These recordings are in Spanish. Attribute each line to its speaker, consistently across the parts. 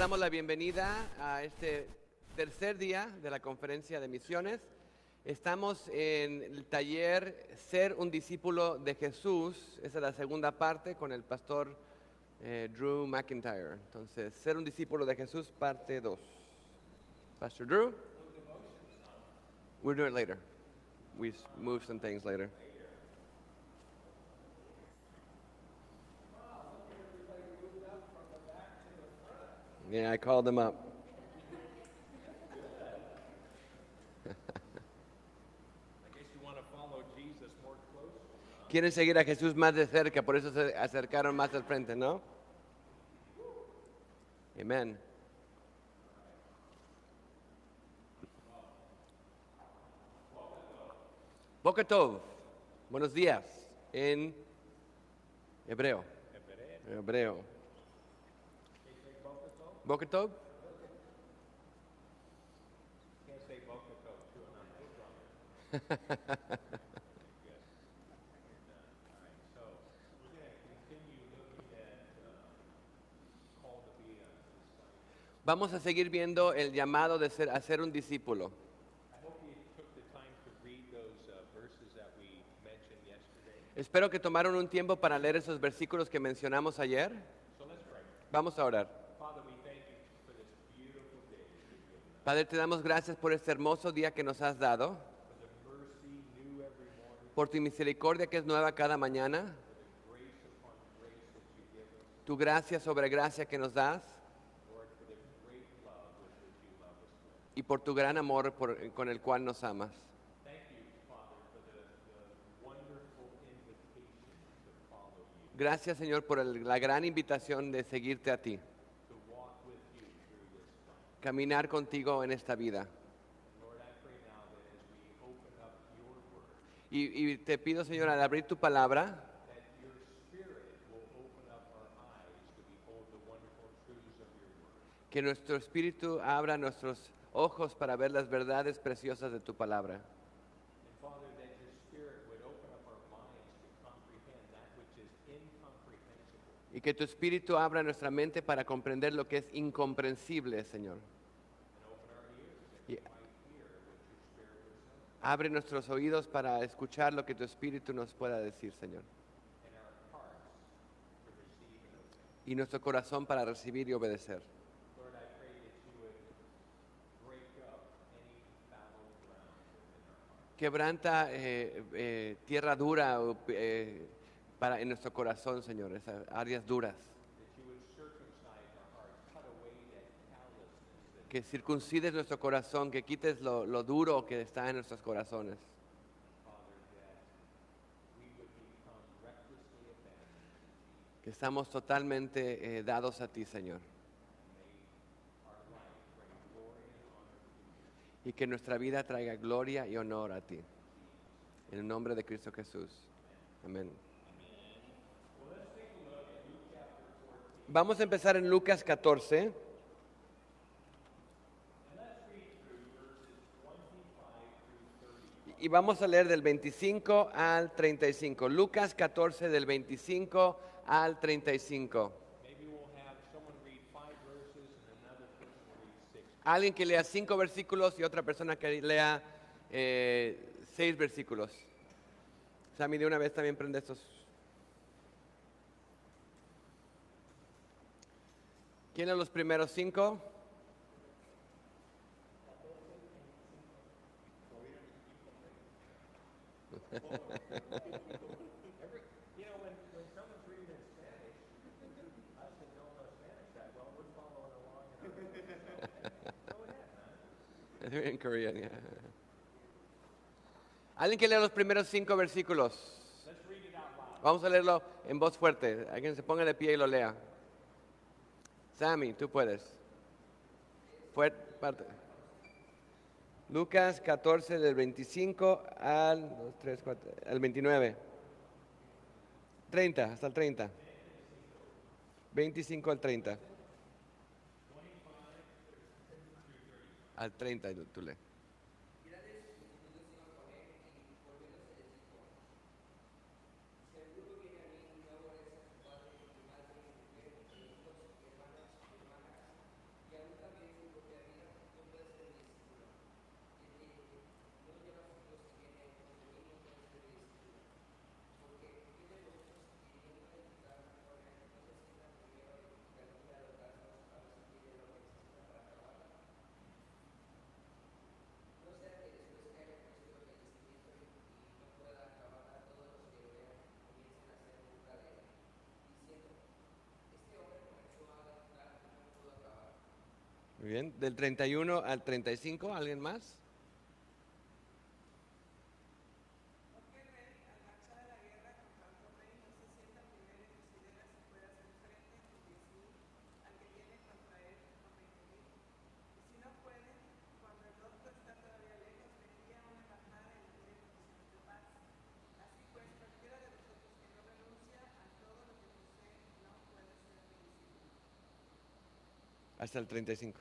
Speaker 1: damos la bienvenida a este tercer día de la conferencia de misiones. Estamos en el taller Ser un discípulo de Jesús. Esa es la segunda parte con el pastor Drew McIntyre. Entonces, Ser un discípulo de Jesús, parte 2. Pastor Drew? We'll do it later. We move some things later. Yeah, I called them up. Quieren seguir a Jesús más de cerca, por eso se acercaron más al frente, ¿no? Amén. Boker Tov, buenos días, en hebreo. Hebreo. Boker Tov?
Speaker 2: Can't say Boker Tov too, and I'm promise. So we're going to continue looking at call to be a disciple.
Speaker 1: Vamos a seguir viendo el llamado de a ser un discípulo.
Speaker 2: I hope you took the time to read those verses that we mentioned yesterday.
Speaker 1: Espero que tomaron un tiempo para leer esos versículos que mencionamos ayer.
Speaker 2: So let's pray.
Speaker 1: Vamos a orar.
Speaker 2: Father, we thank you for this beautiful day that you've given us.
Speaker 1: Padre, te damos gracias por este hermoso día que nos has dado,
Speaker 2: For the mercy new every morning,
Speaker 1: por tu misericordia que es nueva cada mañana,
Speaker 2: for the grace upon grace that you give us,
Speaker 1: tu gracia sobre gracia que nos das
Speaker 2: Lord, for the great love with which you love us with.
Speaker 1: y por tu gran amor con el cual nos amas.
Speaker 2: Thank you, Father, for the wonderful invitation to follow you,
Speaker 1: Gracias, Señor, por la gran invitación de seguirte a ti,
Speaker 2: to walk with you through this life.
Speaker 1: caminar contigo en esta vida.
Speaker 2: Lord, I pray now that as we open up your word,
Speaker 1: Y te pido, Señor, al abrir tu palabra,
Speaker 2: that your spirit will open up our eyes to behold the wonderful truths of your word.
Speaker 1: que nuestro espíritu abra nuestros ojos para ver las verdades preciosas de tu palabra.
Speaker 2: And Father, that your spirit would open up our minds to comprehend that which is incomprehensible.
Speaker 1: Y que tu espíritu abra nuestra mente para comprender lo que es incomprensible, Señor.
Speaker 2: And open our ears that
Speaker 1: Y
Speaker 2: we might hear what your spirit would say.
Speaker 1: abre nuestros oídos para escuchar lo que tu espíritu nos pueda decir, Señor.
Speaker 2: And our hearts to receive and obey.
Speaker 1: Y nuestro corazón para recibir y obedecer.
Speaker 2: Lord, I pray that you would break up any fallow ground within our hearts.
Speaker 1: Quebranta tierra dura en nuestro corazón, Señor, esas áreas duras.
Speaker 2: That you would circumcise our hearts, cut away that callousness that
Speaker 1: Que circuncides nuestro corazón, que quites lo duro que está en nuestros corazones.
Speaker 2: Father, that we would become recklessly abandoned
Speaker 1: Que estamos totalmente dados a ti, Señor.
Speaker 2: and may our life bring glory and honor to you.
Speaker 1: Y que nuestra vida traiga gloria y honor a ti. En el nombre de Cristo Jesús. Amén. Vamos a empezar en Lucas 14. Y vamos a leer del 25 al 35. Lucas 14 del 25 al 35.
Speaker 2: Maybe we'll have someone read 5 verses and another person read 6.
Speaker 1: Alguien que lea 5 versículos y otra persona que lea 6 versículos. Sammy, de una vez también prende estos. ¿Quién es los primeros 5?
Speaker 2: You know, when someone's reading in Spanish, us that don't know Spanish that well, we're following along in our Go ahead, man.
Speaker 1: En Korean, yeah. Alguien que lea los primeros 5 versículos.
Speaker 2: Let's read it out loud.
Speaker 1: Vamos a leerlo en voz fuerte. Alguien se ponga de pie y lo lea. Sammy, tú puedes. Parte. Lucas 14 del 25 al 29. 30, hasta el 30. 25 al 30. Al 30 tú lees. Muy bien, del 31 al 35, ¿alguien más? Hasta el 35.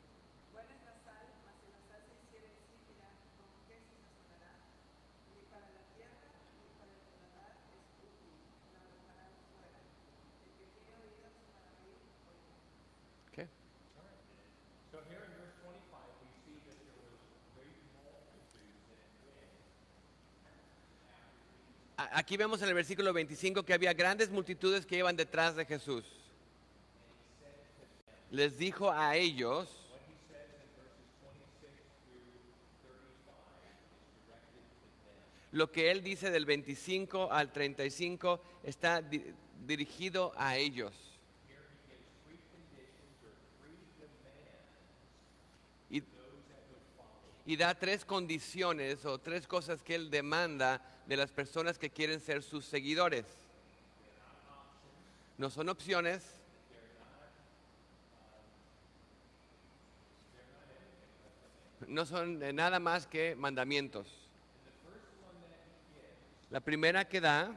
Speaker 1: Okay.
Speaker 2: So here in verse 25, we see that there was great multitudes that went.
Speaker 1: Aquí vemos en el versículo 25 que había grandes multitudes que iban detrás de Jesús. Les dijo a ellos,
Speaker 2: What he says in verses 26 through 35 is directed to them.
Speaker 1: lo que él dice del 25 al 35 está dirigido a ellos.
Speaker 2: Here he gives three conditions or three demands
Speaker 1: Y,
Speaker 2: to those that would follow.
Speaker 1: y da tres condiciones o tres cosas que él demanda de las personas que quieren ser sus seguidores. No son opciones, no son nada más que mandamientos. La primera que da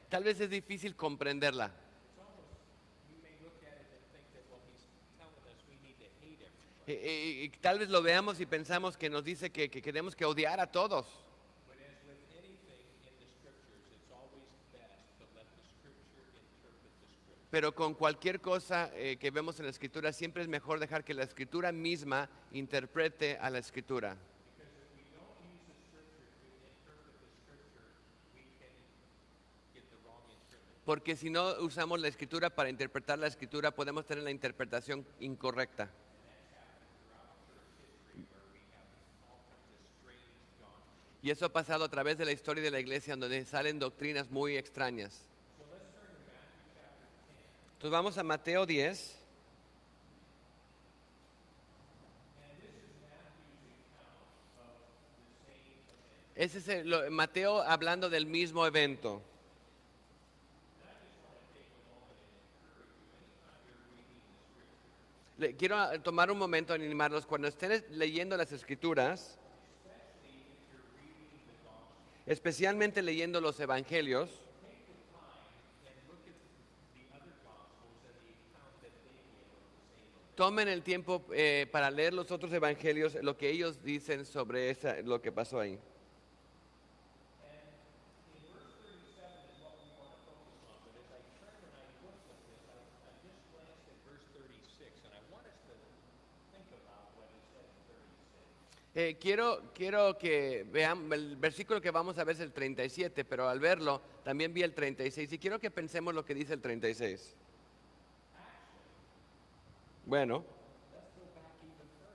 Speaker 1: tal vez es difícil comprenderla.
Speaker 2: You may look at it and think that, well, he's telling us we need to hate everybody.
Speaker 1: Y tal vez lo veamos y pensamos que nos dice que tenemos que odiar a todos.
Speaker 2: But as with anything in the scriptures, it's always best to let the scripture interpret the scripture.
Speaker 1: Pero con cualquier cosa que vemos en la escritura, siempre es mejor dejar que la escritura misma interprete a la escritura.
Speaker 2: Because if we don't use the scripture to interpret the scripture, we can get the wrong interpretation.
Speaker 1: Porque si no usamos la escritura para interpretar la escritura, podemos tener la interpretación incorrecta. Y eso ha pasado a través de la historia de la iglesia, donde salen doctrinas muy extrañas. Entonces vamos a Mateo 10. Ese es Mateo hablando del mismo evento. Quiero tomar un momento a animarlos cuando estén leyendo las escrituras, especialmente leyendo los evangelios. Tomen el tiempo para leer los otros evangelios, lo que ellos dicen sobre lo que pasó ahí. Quiero que vean, el versículo que vamos a ver es el 37, pero al verlo también vi el 36 y quiero que pensemos lo que dice el 36. Bueno,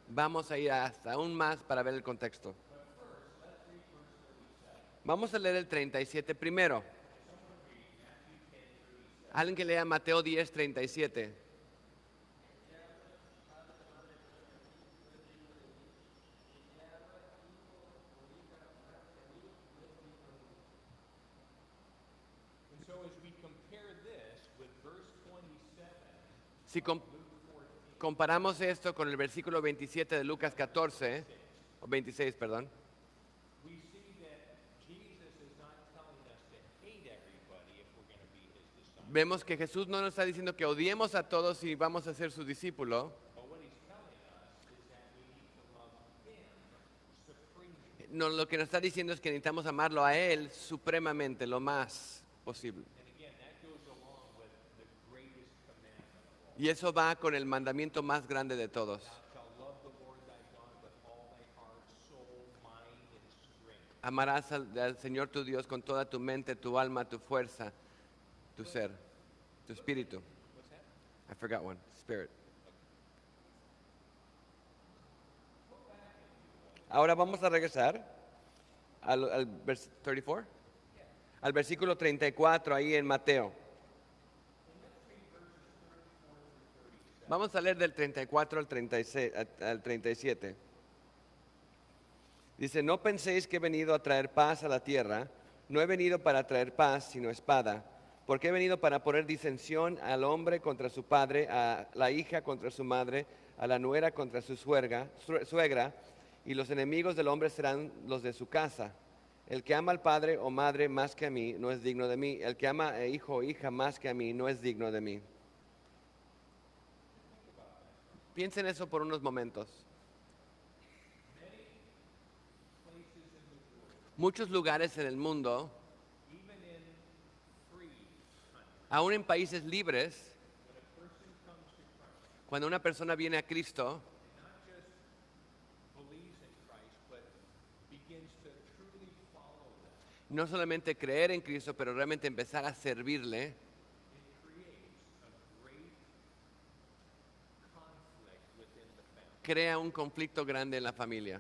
Speaker 1: vamos a ir hasta aún más para ver el contexto. Vamos a leer el 37 primero. Alguien que lea Mateo 10, 37.
Speaker 2: And so as we compare this with verse 27,
Speaker 1: Si comparamos esto con el versículo 27 de Lucas 14, o 26, perdón,
Speaker 2: we see that Jesus is not telling us to hate everybody if we're going to be his disciples.
Speaker 1: vemos que Jesús no nos está diciendo que odiemos a todos y vamos a ser su discípulo.
Speaker 2: But what he's telling us is that we need to love him supremely.
Speaker 1: No, lo que nos está diciendo es que necesitamos amarlo a Él supremamente, lo más posible.
Speaker 2: And again, that goes along with the greatest commandment of all.
Speaker 1: Y eso va con el mandamiento más grande de todos.
Speaker 2: Thou shalt love the Lord thy God with all thy heart, soul, mind, and strength.
Speaker 1: Amarás al Señor tu Dios con toda tu mente, tu alma, tu fuerza, tu ser, tu espíritu.
Speaker 2: What's that?
Speaker 1: I forgot one. Spirit. Ahora vamos a regresar al versículo 34, al versículo 34 ahí en Mateo. Vamos a leer del 34 al 36, al 37. Dice, no penséis que he venido a traer paz a la tierra. No he venido para traer paz, sino espada. Porque he venido para poner disensión al hombre contra su padre, a la hija contra su madre, a la nuera contra su suegra, y los enemigos del hombre serán los de su casa. El que ama al padre o madre más que a mí, no es digno de mí. El que ama a hijo o hija más que a mí, no es digno de mí. Piensen eso por unos momentos. Muchos lugares en el mundo,
Speaker 2: even in free countries,
Speaker 1: aún en países libres,
Speaker 2: when a person comes to Christ,
Speaker 1: cuando una persona viene a Cristo,
Speaker 2: and not just believes in Christ, but begins to truly follow them,
Speaker 1: no solamente creer en Cristo, pero realmente empezar a servirle,
Speaker 2: it creates a great conflict within the family.
Speaker 1: crea un conflicto grande en la familia.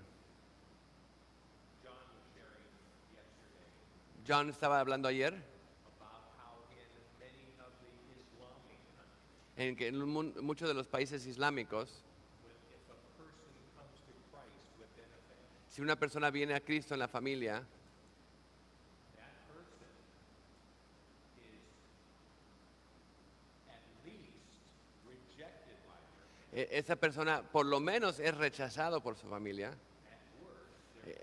Speaker 2: John was sharing yesterday
Speaker 1: John estaba hablando ayer
Speaker 2: about how in many of the Islamic countries,
Speaker 1: en que en muchos de los países islámicos,
Speaker 2: if a person comes to Christ within a family,
Speaker 1: si una persona viene a Cristo en la familia,
Speaker 2: that person is at least rejected by their family.
Speaker 1: esa persona por lo menos es rechazado por su familia.
Speaker 2: At worst, they're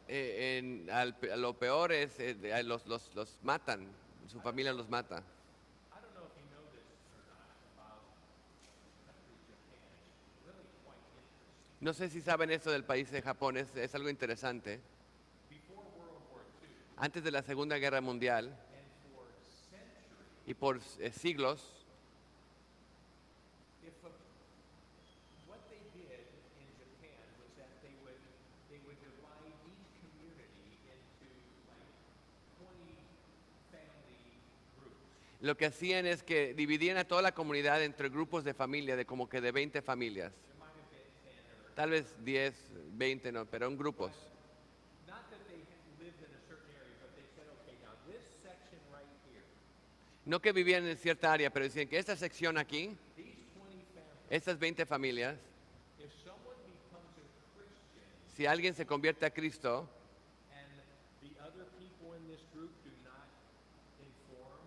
Speaker 2: put to death.
Speaker 1: Lo peor es, los matan, su familia los mata.
Speaker 2: I don't know if you know this or not about the country Japan. It's really quite interesting.
Speaker 1: No sé si saben esto del país de Japón, es algo interesante.
Speaker 2: Before World War II,
Speaker 1: Antes de la Segunda Guerra Mundial
Speaker 2: and for centuries,
Speaker 1: y por siglos,
Speaker 2: if a, what they did in Japan was that they would divide each community into like 20 family groups.
Speaker 1: lo que hacían es que dividían a toda la comunidad entre grupos de familia, de como que de 20 familias.
Speaker 2: There might have been 10 or
Speaker 1: Tal vez 10, 20, no, pero en grupos.
Speaker 2: not that they lived in a certain area, but they said, okay, now this section right here,
Speaker 1: No que vivían en cierta área, pero decían que esta sección aquí,
Speaker 2: these 20 families,
Speaker 1: estas 20 familias,
Speaker 2: if someone becomes a Christian
Speaker 1: si alguien se convierte a Cristo
Speaker 2: and the other people in this group do not inform,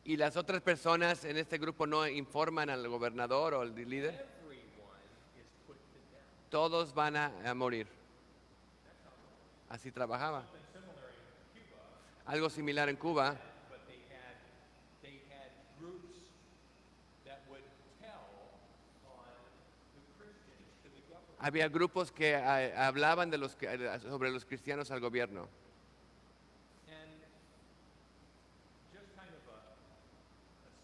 Speaker 1: y las otras personas en este grupo no informan al gobernador o al líder,
Speaker 2: everyone is put to death.
Speaker 1: todos van a morir. Así trabajaba.
Speaker 2: Something similar in Cuba,
Speaker 1: Algo similar en Cuba.
Speaker 2: but they had groups that would tell on the Christians to the government.
Speaker 1: Había grupos que hablaban de sobre los cristianos al gobierno.
Speaker 2: And just kind of a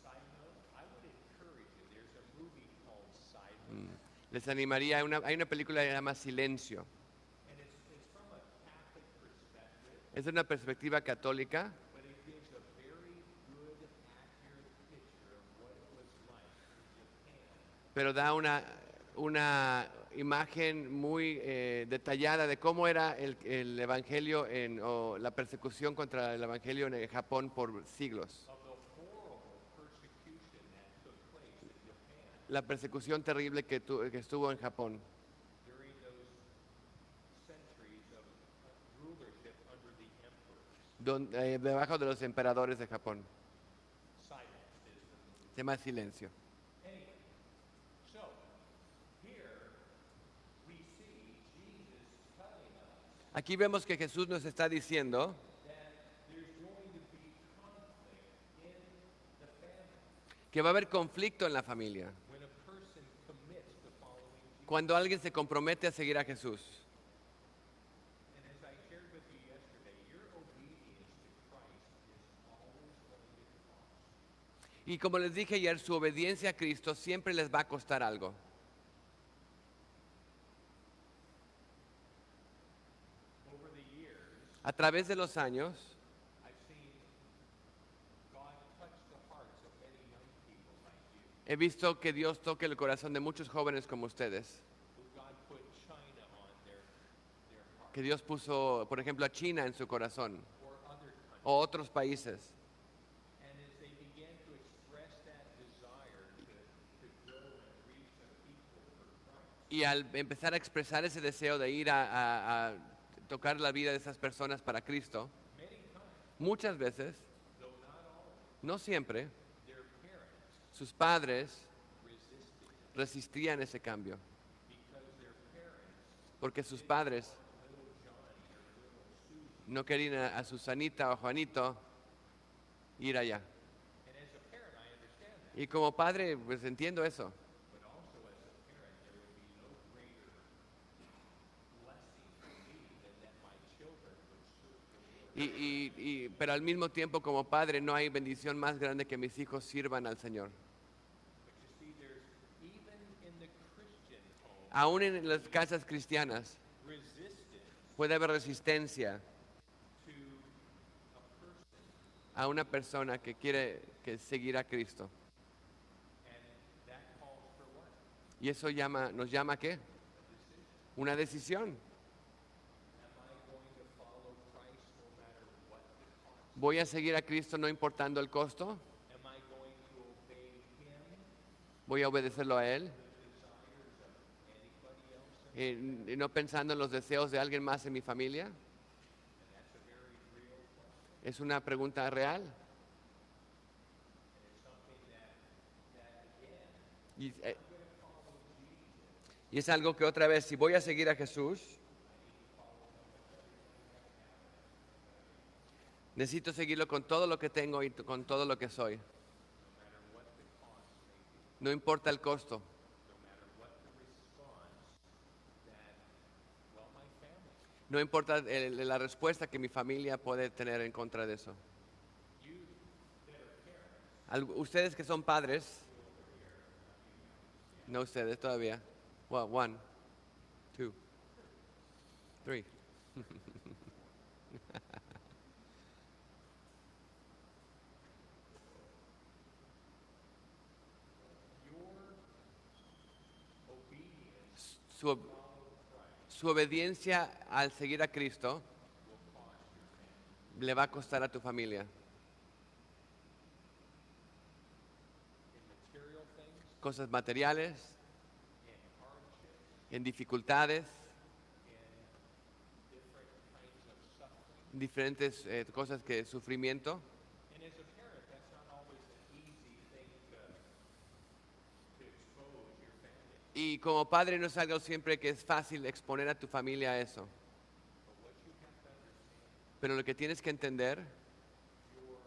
Speaker 2: side note, I would encourage you. There's a movie called Silence,
Speaker 1: Les animaría, hay una película que se llama Silencio.
Speaker 2: and it's from a Catholic perspective,
Speaker 1: Es de una perspectiva católica,
Speaker 2: but it gives a very good, accurate picture of what it was like in Japan.
Speaker 1: pero da una imagen muy detallada de cómo era el evangelio o la persecución contra el evangelio en Japón por siglos.
Speaker 2: Of the horrible persecution that took place in Japan
Speaker 1: La persecución terrible que estuvo en Japón
Speaker 2: during those centuries of rulership under the emperors.
Speaker 1: debajo de los emperadores de Japón.
Speaker 2: Silence is the movie.
Speaker 1: Se llama Silencio.
Speaker 2: Anyway, so here we see Jesus telling us
Speaker 1: Aquí vemos que Jesús nos está diciendo
Speaker 2: that there's going to be conflict in the family
Speaker 1: que va a haber conflicto en la familia
Speaker 2: when a person commits to following Jesus.
Speaker 1: cuando alguien se compromete a seguir a Jesús.
Speaker 2: And as I shared with you yesterday, your obedience to Christ is always going to cost.
Speaker 1: Y como les dije ayer, su obediencia a Cristo siempre les va a costar algo.
Speaker 2: Over the years,
Speaker 1: A través de los años,
Speaker 2: I've seen God touch the hearts of many young people like you,
Speaker 1: he visto que Dios toque el corazón de muchos jóvenes como ustedes.
Speaker 2: who God put China on their heart,
Speaker 1: Que Dios puso, por ejemplo, a China en su corazón
Speaker 2: or other countries.
Speaker 1: o otros países.
Speaker 2: And as they began to express that desire to grow and
Speaker 1: Y al empezar a expresar ese deseo de ir a tocar la vida de esas personas para Cristo,
Speaker 2: many times,
Speaker 1: muchas veces,
Speaker 2: though not always,
Speaker 1: no siempre,
Speaker 2: their parents
Speaker 1: sus padres
Speaker 2: resisted
Speaker 1: resistían ese cambio,
Speaker 2: because their parents
Speaker 1: porque sus padres
Speaker 2: little Johnny or little Susie.
Speaker 1: no querían a Susanita o Juanito ir allá.
Speaker 2: And as a parent, I understand that.
Speaker 1: Y como padre, pues entiendo eso.
Speaker 2: But also as a parent, there would be no greater blessing for me than that my children would serve the Lord.
Speaker 1: Pero al mismo tiempo, como padre, no hay bendición más grande que mis hijos sirvan al Señor.
Speaker 2: But you see, there's even in the Christian home
Speaker 1: Aún en las casas cristianas
Speaker 2: resistance
Speaker 1: puede haber resistencia
Speaker 2: to a person,
Speaker 1: a una persona que quiere seguir a Cristo.
Speaker 2: and that calls for what?
Speaker 1: Y eso nos llama ¿a qué? Una decisión.
Speaker 2: Am I going to follow Christ no matter what the cost?
Speaker 1: ¿Voy a seguir a Cristo no importando el costo?
Speaker 2: Am I going to obey Him,
Speaker 1: ¿Voy a obedecerlo a Él?
Speaker 2: the desires of anybody else?
Speaker 1: Y no pensando en los deseos de alguien más en mi familia.
Speaker 2: And that's a very real question.
Speaker 1: Es una pregunta real.
Speaker 2: And it's something that again,
Speaker 1: Y, eh, y es algo que otra vez, si voy a seguir a Jesús, necesito seguirlo con todo lo que tengo y con todo lo que soy.
Speaker 2: no matter what the cost may be,
Speaker 1: No importa el costo.
Speaker 2: no matter what the response that, well, my family,
Speaker 1: No importa la respuesta que mi familia puede tener en contra de eso.
Speaker 2: you that are parents,
Speaker 1: Ustedes que son padres, no ustedes todavía. Well, 1, 2, 3.
Speaker 2: your obedience
Speaker 1: Su, su obediencia al seguir a Cristo le va a costar a tu familia.
Speaker 2: in material things,
Speaker 1: Cosas materiales,
Speaker 2: in hardships,
Speaker 1: en dificultades,
Speaker 2: in different kinds of suffering.
Speaker 1: diferentes cosas que sufrimiento.
Speaker 2: And as a parent, that's not always an easy thing to expose your family.
Speaker 1: Y como padre no es algo siempre que es fácil exponer a tu familia a eso.
Speaker 2: But what you have to understand,
Speaker 1: Pero lo que tienes que entender,
Speaker 2: your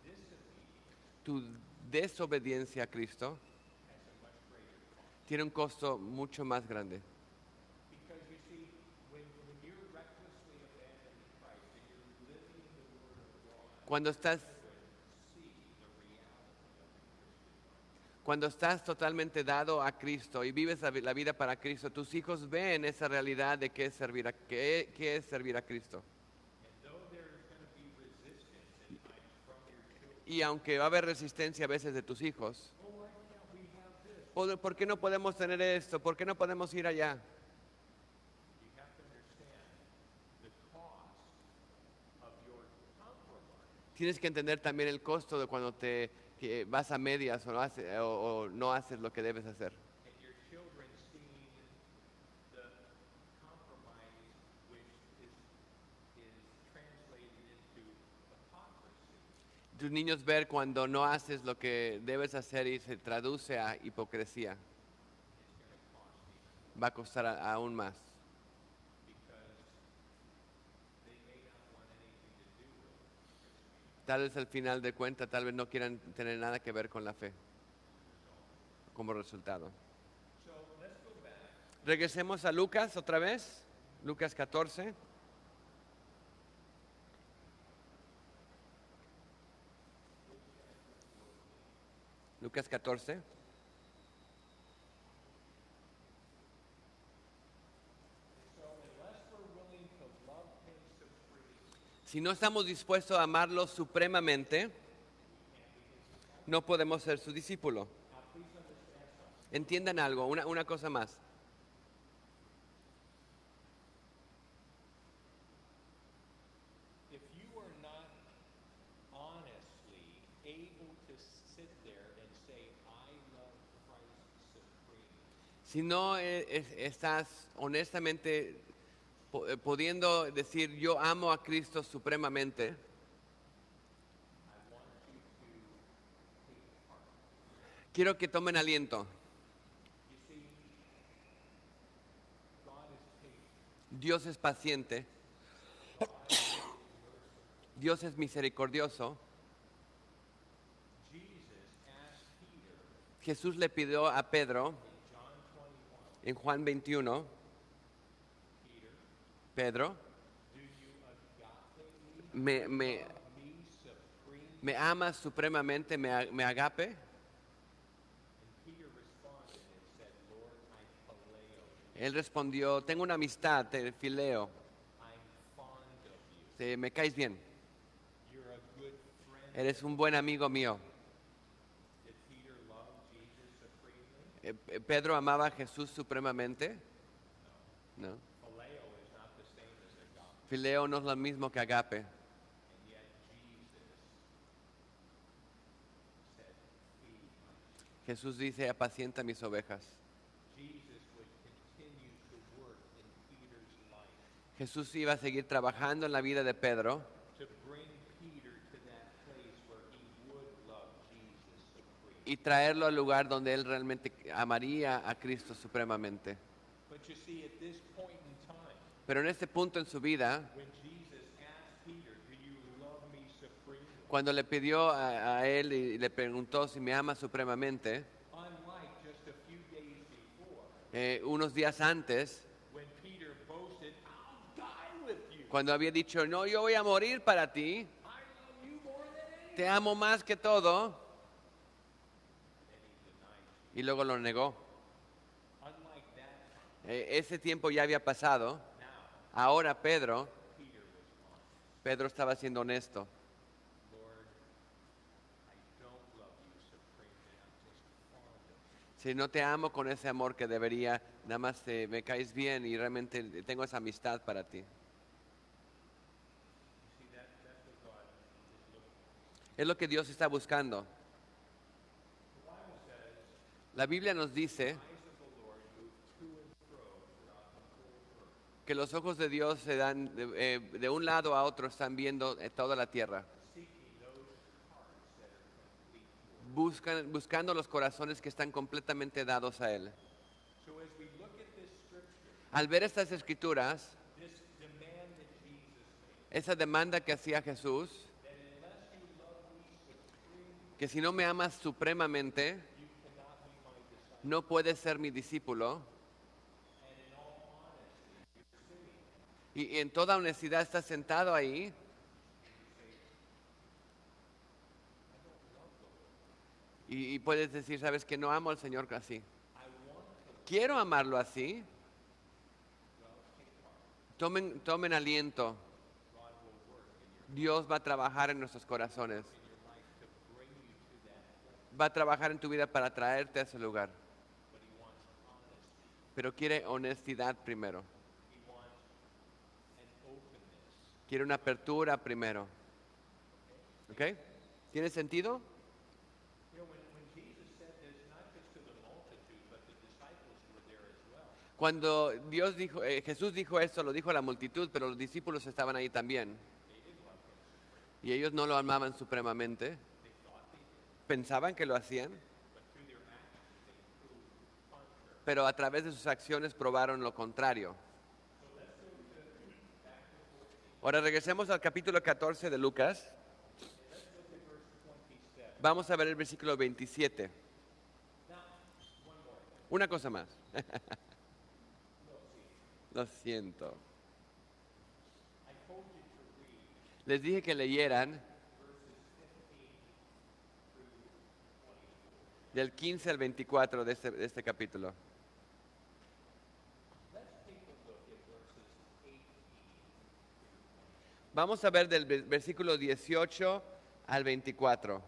Speaker 2: disobedience
Speaker 1: tu desobediencia a Cristo
Speaker 2: has a much greater cost.
Speaker 1: tiene un costo mucho más grande.
Speaker 2: Because you see, when you're recklessly abandoning Christ and you're living the Word of God,
Speaker 1: Cuando estás,
Speaker 2: see the reality of the Christian life.
Speaker 1: cuando estás totalmente dado a Cristo y vives la vida para Cristo, tus hijos ven esa realidad de qué es servir qué es servir a Cristo.
Speaker 2: And though there's going to be resistance at times from your children,
Speaker 1: Y aunque va a haber resistencia a veces de tus hijos,
Speaker 2: oh, why can't we have this?
Speaker 1: ¿por qué no podemos tener esto? ¿Por qué no podemos ir allá?
Speaker 2: You have to understand the cost of your compromise.
Speaker 1: Tienes que entender también el costo de cuando que vas a medias o no haces lo que debes hacer.
Speaker 2: And your children seeing the compromise which is translated into hypocrisy.
Speaker 1: Tus niños ver cuando no haces lo que debes hacer y se traduce a hipocresía.
Speaker 2: It's going to cost you
Speaker 1: Va a costar aún más.
Speaker 2: because they may not want anything to do with Christianity.
Speaker 1: Tal vez al final de cuentas, tal vez no quieran tener nada que ver con la fe como resultado.
Speaker 2: So let's go back.
Speaker 1: Regresemos a Lucas otra vez. Lucas 14. Lucas 14.
Speaker 2: So unless we're willing to love Him supremely,
Speaker 1: Si no estamos dispuestos a amarlo supremamente, no podemos ser su discípulo.
Speaker 2: now please understand something.
Speaker 1: Entiendan algo, una cosa más.
Speaker 2: If you are not honestly able to sit there and say, I love Christ supremely,
Speaker 1: Si no estás honestamente pudiendo decir yo amo a Cristo supremamente, quiero que tomen aliento.
Speaker 2: You see, God is patient.
Speaker 1: Dios es paciente, Dios es misericordioso.
Speaker 2: Jesus asked Peter
Speaker 1: Jesús le pidió a Pedro
Speaker 2: in John 21,
Speaker 1: en Juan 21,
Speaker 2: Peter,
Speaker 1: Pedro,
Speaker 2: do you agape me,
Speaker 1: me
Speaker 2: love me supremely?
Speaker 1: ¿me amas supremamente, me agape?
Speaker 2: And Peter responded and said, Lord, I phileo.
Speaker 1: Él respondió, tengo una amistad, te fileo,
Speaker 2: I'm fond of you.
Speaker 1: me caes bien,
Speaker 2: You're a good friend.
Speaker 1: eres un buen amigo mío.
Speaker 2: Did Peter love Jesus supremely?
Speaker 1: ¿Pedro amaba a Jesús supremamente? No.
Speaker 2: Phileo is not the same as agape.
Speaker 1: Fileo no es lo mismo que agape.
Speaker 2: And yet Jesus said, feed my sheep.
Speaker 1: Jesús dice, apacienta mis ovejas.
Speaker 2: Jesus would continue to work in Peter's life
Speaker 1: Jesús iba a seguir trabajando en la vida de Pedro
Speaker 2: to bring Peter to that place where he would love Jesus supremely.
Speaker 1: y traerlo al lugar donde él realmente amaría a Cristo supremamente.
Speaker 2: But you see, at this point in time,
Speaker 1: Pero en este punto en su vida,
Speaker 2: when Jesus asked Peter, do you love me supremely?
Speaker 1: cuando le pidió a él y le preguntó si me ama supremamente,
Speaker 2: Unlike just a few days before,
Speaker 1: unos días antes,
Speaker 2: when Peter boasted, I'll die with you.
Speaker 1: cuando había dicho, no, yo voy a morir para ti,
Speaker 2: I love you more than anything.
Speaker 1: te amo más que todo,
Speaker 2: And then he denied you.
Speaker 1: y luego lo negó.
Speaker 2: Unlike that time,
Speaker 1: Ese tiempo ya había pasado.
Speaker 2: now
Speaker 1: Ahora Pedro
Speaker 2: Peter was honest.
Speaker 1: Pedro estaba siendo honesto.
Speaker 2: Lord, I don't love you supremely. I'm just fond of you.
Speaker 1: Si no te amo con ese amor que debería, nada más me caes bien y realmente tengo esa amistad para ti.
Speaker 2: You see, that's what God is looking for.
Speaker 1: Es lo que Dios está buscando.
Speaker 2: The Bible says,
Speaker 1: La Biblia nos dice
Speaker 2: eyes of the Lord move to and fro throughout the whole earth,
Speaker 1: que los ojos de Dios se dan de un lado a otro, están viendo toda la tierra,
Speaker 2: seeking those hearts that are complete to Him.
Speaker 1: buscando los corazones que están completamente dados a Él.
Speaker 2: So as we look at this scripture,
Speaker 1: Al ver estas escrituras,
Speaker 2: this demand that Jesus made,
Speaker 1: esa demanda que hacía Jesús,
Speaker 2: that unless you love me supremely,
Speaker 1: que si no me amas supremamente,
Speaker 2: you cannot be my disciple.
Speaker 1: no puedes ser mi discípulo.
Speaker 2: And in all honesty, you're sitting
Speaker 1: Y en toda honestidad estás sentado ahí y puedes decir, sabes que no amo al Señor así.
Speaker 2: I want to
Speaker 1: Quiero amarlo así. Tomen aliento.
Speaker 2: God will work in
Speaker 1: Dios va a trabajar en nuestros corazones.
Speaker 2: your life to bring you to that place.
Speaker 1: Va a trabajar en tu vida para traerte a ese lugar.
Speaker 2: But He wants honesty.
Speaker 1: Pero quiere honestidad primero.
Speaker 2: He wants an openness.
Speaker 1: Quiere una apertura primero. ¿Ok? ¿Tiene sentido?
Speaker 2: You know, when Jesus said this, not just to the multitude, but the disciples were there as well.
Speaker 1: Cuando Dios dijo, Jesús dijo esto, lo dijo a la multitud, pero los discípulos estaban ahí también.
Speaker 2: They didn't love Him supremely.
Speaker 1: Y ellos no lo amaban supremamente.
Speaker 2: They thought they did,
Speaker 1: Pensaban que lo hacían,
Speaker 2: but through their actions, they proved contrary.
Speaker 1: pero a través de sus acciones probaron lo contrario. Ahora regresemos al capítulo 14 de Lucas.
Speaker 2: Let's look at verse 27.
Speaker 1: Vamos a ver el versículo 27.
Speaker 2: Now, one more.
Speaker 1: Una cosa más.
Speaker 2: No, see,
Speaker 1: Lo siento.
Speaker 2: I told you to read
Speaker 1: Les dije que leyeran
Speaker 2: verses 15 through 24.
Speaker 1: del 15 al 24 de este capítulo.
Speaker 2: Let's take a look at verses 18
Speaker 1: Vamos a ver del versículo 18 al 24.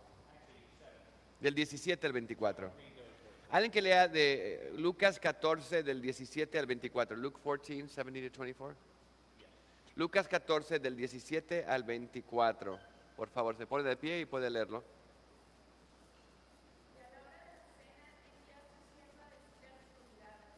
Speaker 1: Del 17 al 24. Alguien que lea de Lucas 14 del 17 al 24. Luke 14, 17 to 24. Lucas 14 del 17 al 24. Por favor, se pone de pie y puede leerlo.
Speaker 3: Y a la hora de la cena envía a su sierva a decir a su cuidada,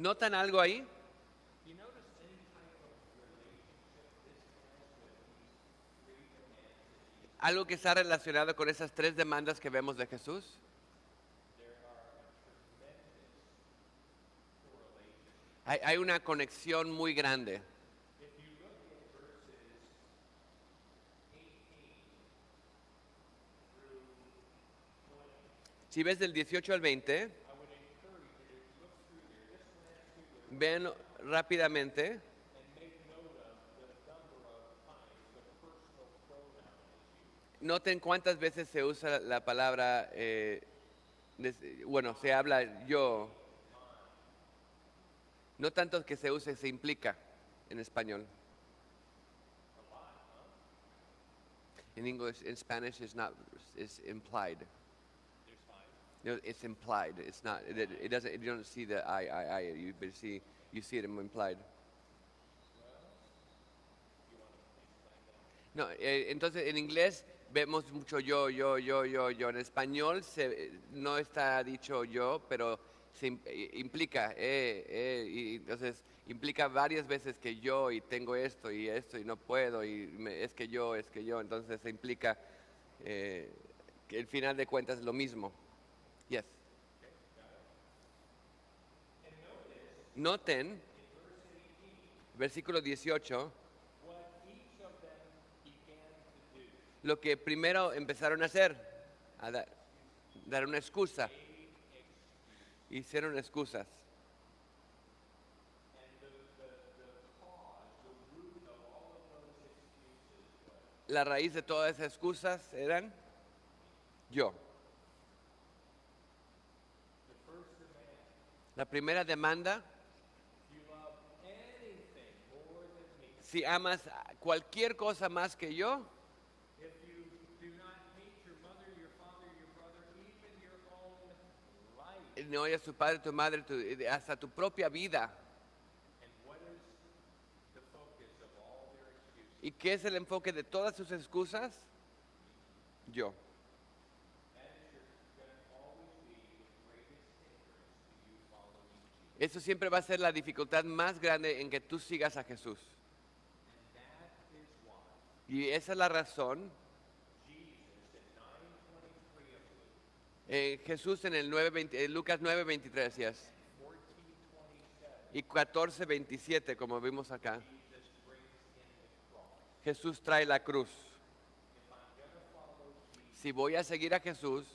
Speaker 1: ¿Notan algo ahí?
Speaker 2: You notice any type of relationship this has with these three commands that Jesus?
Speaker 1: ¿Algo que está relacionado con esas tres demandas que vemos de Jesús?
Speaker 2: There are a tremendous correlation.
Speaker 1: Hay una conexión muy grande.
Speaker 2: If you look at verses 18 through 20,
Speaker 1: Si ves del 18 al 20,
Speaker 2: I would encourage you to look through there, just glance through it,
Speaker 1: ven rápidamente.
Speaker 2: and make note of the number of times the personal pronoun is used.
Speaker 1: Noten cuántas veces se usa la palabra, bueno, se habla yo. No tanto que se use, se implica en español. In English, in Spanish, it's implied.
Speaker 2: There's five.
Speaker 1: No, it's implied. It's not. It doesn't. You don't see the I. You but you see it implied. No, entonces en inglés vemos mucho yo. En español no está dicho yo, pero implica, y entonces implica varias veces que yo y tengo esto y no puedo es que yo, entonces se implica que al final de cuentas es lo mismo. Yes. Noten, versículo 18,
Speaker 2: What each of them began to do.
Speaker 1: lo que primero empezaron a hacer, a dar una excusa. Hicieron excusas.
Speaker 2: And the cause, the root of all of those excuses was
Speaker 1: La raíz de todas esas excusas eran yo.
Speaker 2: the first demand.
Speaker 1: La primera demanda,
Speaker 2: If you love anything more than me,
Speaker 1: si amas cualquier cosa más que yo,
Speaker 2: if you do not hate your mother, your father, your brother, even your own life,
Speaker 1: no oyes a tu padre, tu madre, hasta tu propia vida.
Speaker 2: and what is the focus of all their excuses?
Speaker 1: ¿Y qué es el enfoque de todas sus excusas? Yo.
Speaker 2: That is going to always be the greatest hindrance to you following Jesus.
Speaker 1: Eso siempre va a ser la dificultad más grande en que tú sigas a Jesús.
Speaker 2: And that is why
Speaker 1: Y esa es la razón.
Speaker 2: Jesus in 9:23 of Luke,
Speaker 1: Jesús en el Lucas 9:23, yes.
Speaker 2: 14:27,
Speaker 1: Y 14:27, como vimos acá.
Speaker 2: Jesus brings in the cross.
Speaker 1: Jesús trae la cruz.
Speaker 2: If I'm going to follow Jesus,
Speaker 1: Si voy a seguir a Jesús,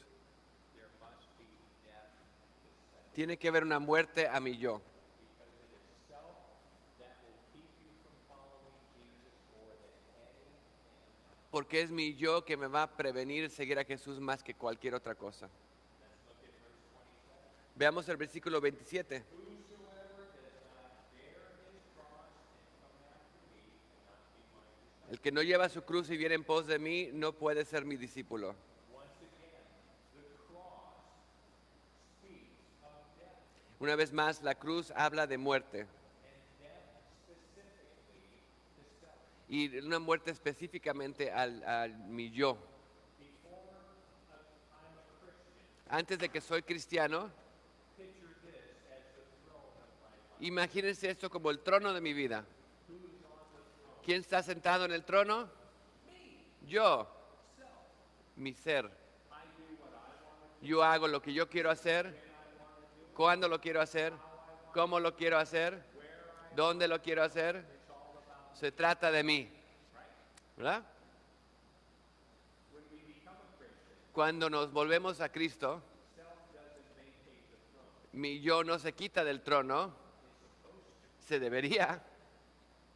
Speaker 2: there must be death to self,
Speaker 1: tiene que haber una muerte a mi yo.
Speaker 2: because it is self that will keep you from following Jesus more than anything else.
Speaker 1: Porque es mi yo que me va a prevenir seguir a Jesús más que cualquier otra cosa.
Speaker 2: Let's look at verse 27.
Speaker 1: Veamos el versículo 27.
Speaker 2: Whosoever does not bear his cross and come after me cannot be my disciple.
Speaker 1: El que no lleva su cruz y viene en pos de mí no puede ser mi discípulo.
Speaker 2: Once again, the cross speaks of death,
Speaker 1: Una vez más, la cruz habla de muerte.
Speaker 2: and death specifically to self.
Speaker 1: Y una muerte específicamente al mi yo.
Speaker 2: Before I'm a Christian,
Speaker 1: Antes de que soy cristiano,
Speaker 2: picture this as the throne of my life.
Speaker 1: imagínense esto como el trono de mi vida.
Speaker 2: Who's on the throne?
Speaker 1: ¿Quién está sentado en el trono? Yo,
Speaker 2: Self.
Speaker 1: mi ser.
Speaker 2: I do what I want to
Speaker 1: Yo hago lo que yo quiero hacer, cuándo lo quiero hacer, cómo lo quiero hacer, dónde lo quiero hacer. Se trata de mí. ¿Verdad?
Speaker 2: When we become a Christian,
Speaker 1: Cuando nos volvemos a Cristo,
Speaker 2: self doesn't vacate the throne.
Speaker 1: mi yo no se quita del trono, se debería,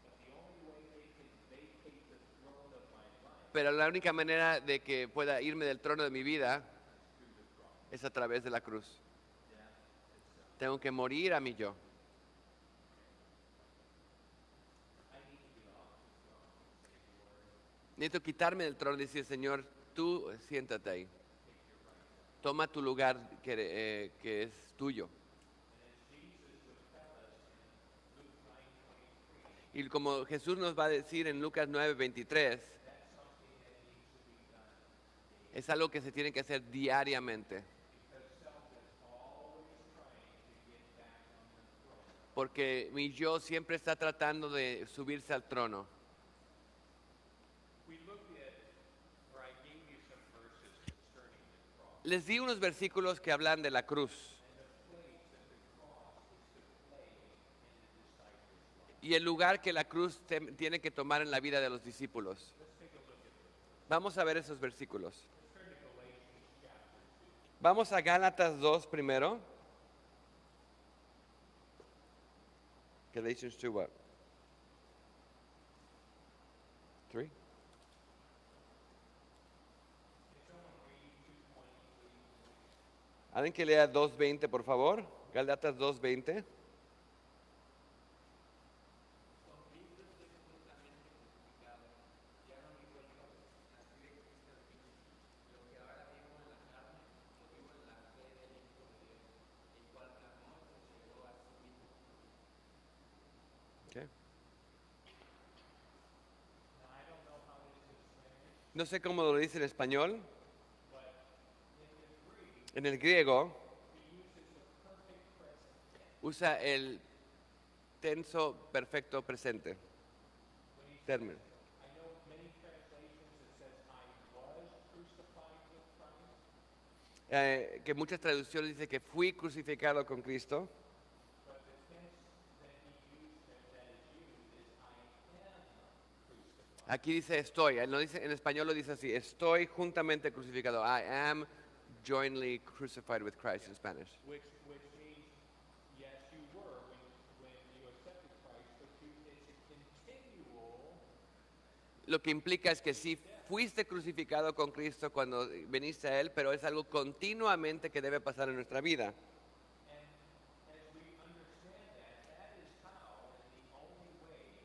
Speaker 2: But the only way they can vacate the throne of my life
Speaker 1: pero la única manera de que pueda irme del trono de mi vida
Speaker 2: through the cross.
Speaker 1: es a través de la cruz.
Speaker 2: Death itself.
Speaker 1: Tengo que morir a mi yo.
Speaker 2: I need to get off the throne.
Speaker 1: Necesito quitarme del trono y decir, Señor, tú siéntate ahí. Toma tu lugar que es tuyo. Y como Jesús nos va a decir en Lucas 9:23, es algo que se tiene que hacer diariamente. porque mi yo siempre está tratando de subirse al trono.
Speaker 2: We looked at, or I gave you some verses concerning the cross.
Speaker 1: Les di unos versículos que hablan de la cruz y el lugar que la cruz tiene que tomar en la vida de los discípulos. Vamos a ver esos versículos. Vamos a Gálatas 2 primero. Galatians 2 what? 3? Alguien que lea 2:20, por favor. Gálatas 2:20. Okay. No sé cómo lo dice en español. En el griego usa el tenso perfecto presente. Término.
Speaker 2: I know many translations it says, I was crucified with Christ.
Speaker 1: Que muchas traducciones dice que fui crucificado con Cristo.
Speaker 2: But the tense that he used that is used is I am crucified.
Speaker 1: Aquí dice estoy, no dice, en español lo dice así, estoy juntamente crucificado. I am jointly crucified with Christ in Spanish.
Speaker 2: Which means, yes, you were when you accepted Christ, but it's a continual.
Speaker 1: Lo que implica es que sí fuiste crucificado con Cristo cuando viniste a Él, pero es algo continuamente que debe pasar en nuestra vida.
Speaker 2: And as we understand that is how, and the only way,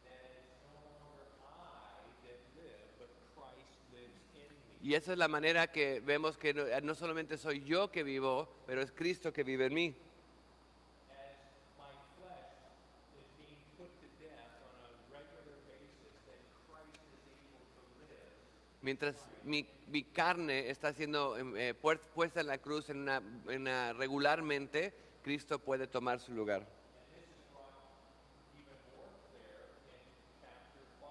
Speaker 2: that it's no longer I that live, but Christ lives in me.
Speaker 1: Y esa es la manera que vemos que no solamente soy yo que vivo, pero es Cristo que vive en mí.
Speaker 2: As my flesh is being put to death on a regular basis, that Christ is able to live.
Speaker 1: Mientras mi carne está siendo puesta en la cruz regularmente, Cristo puede tomar su lugar.
Speaker 2: And this is brought even more clear in chapter 5,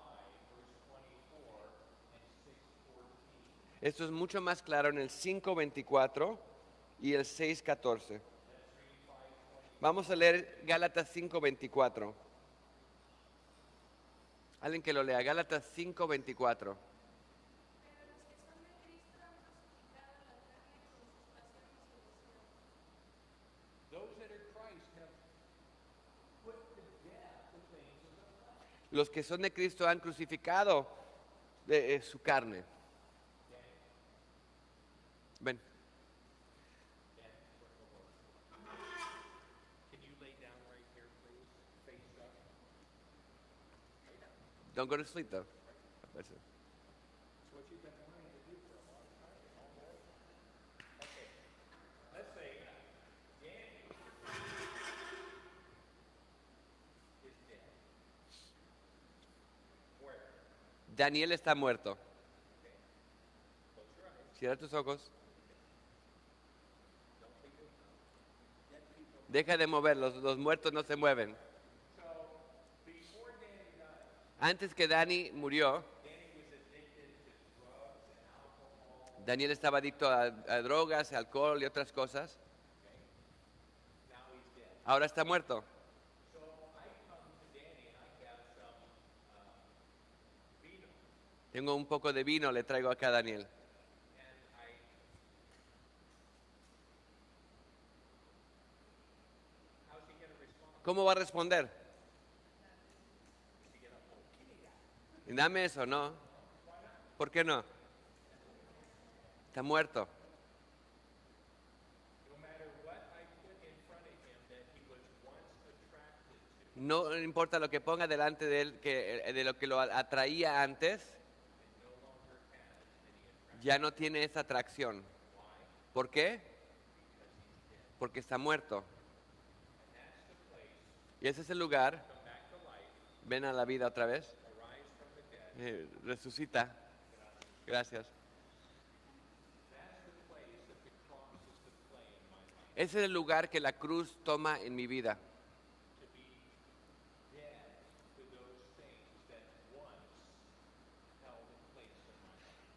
Speaker 2: verse 24 and 6:14.
Speaker 1: Esto es mucho más claro en el 5:24 y el 6:14. Vamos a leer Gálatas 5:24. Alguien que lo lea, Gálatas 5:24.
Speaker 2: Those that are Christ have put to death the things of the flesh.
Speaker 1: Los que son de Cristo han crucificado su carne. Ven,
Speaker 2: Can you lay down right here, please? Face up.
Speaker 1: don't go to sleep though. That's it.
Speaker 2: It's what you've been wanting to do for a long time. Okay. Let's say Danny is dead. Where?
Speaker 1: Daniel está muerto.
Speaker 2: Close your eyes.
Speaker 1: Cierra tus ojos.
Speaker 2: Don't think of dead people.
Speaker 1: Deja de moverlos, los muertos no se mueven.
Speaker 2: So, before Danny died,
Speaker 1: Antes que Dani murió,
Speaker 2: Danny was addicted to drugs and alcohol.
Speaker 1: Daniel estaba adicto a drogas, alcohol y otras cosas.
Speaker 2: Now he's dead.
Speaker 1: Ahora está muerto.
Speaker 2: So I come to Danny and I have some vino.
Speaker 1: Tengo un poco de vino, le traigo acá a Daniel.
Speaker 2: And how's he going to respond?
Speaker 1: ¿Cómo va a responder?
Speaker 2: Is he going to, oh, give me that?
Speaker 1: Y dame eso, ¿no? ¿Por qué no? Está muerto.
Speaker 2: No matter what I put in front of him that he was once attracted to,
Speaker 1: No importa lo que ponga delante de él, de lo que lo atraía antes,
Speaker 2: no longer has any attraction.
Speaker 1: ya no tiene esa atracción. ¿Por qué? Porque está muerto.
Speaker 2: And that's the place.
Speaker 1: Y ese es el lugar,
Speaker 2: Come back to life,
Speaker 1: ven a la vida otra vez,
Speaker 2: arise from the dead.
Speaker 1: resucita. Gracias.
Speaker 2: That's the place that the cross is to play in my life.
Speaker 1: Ese es el lugar que la cruz toma en mi vida.
Speaker 2: To be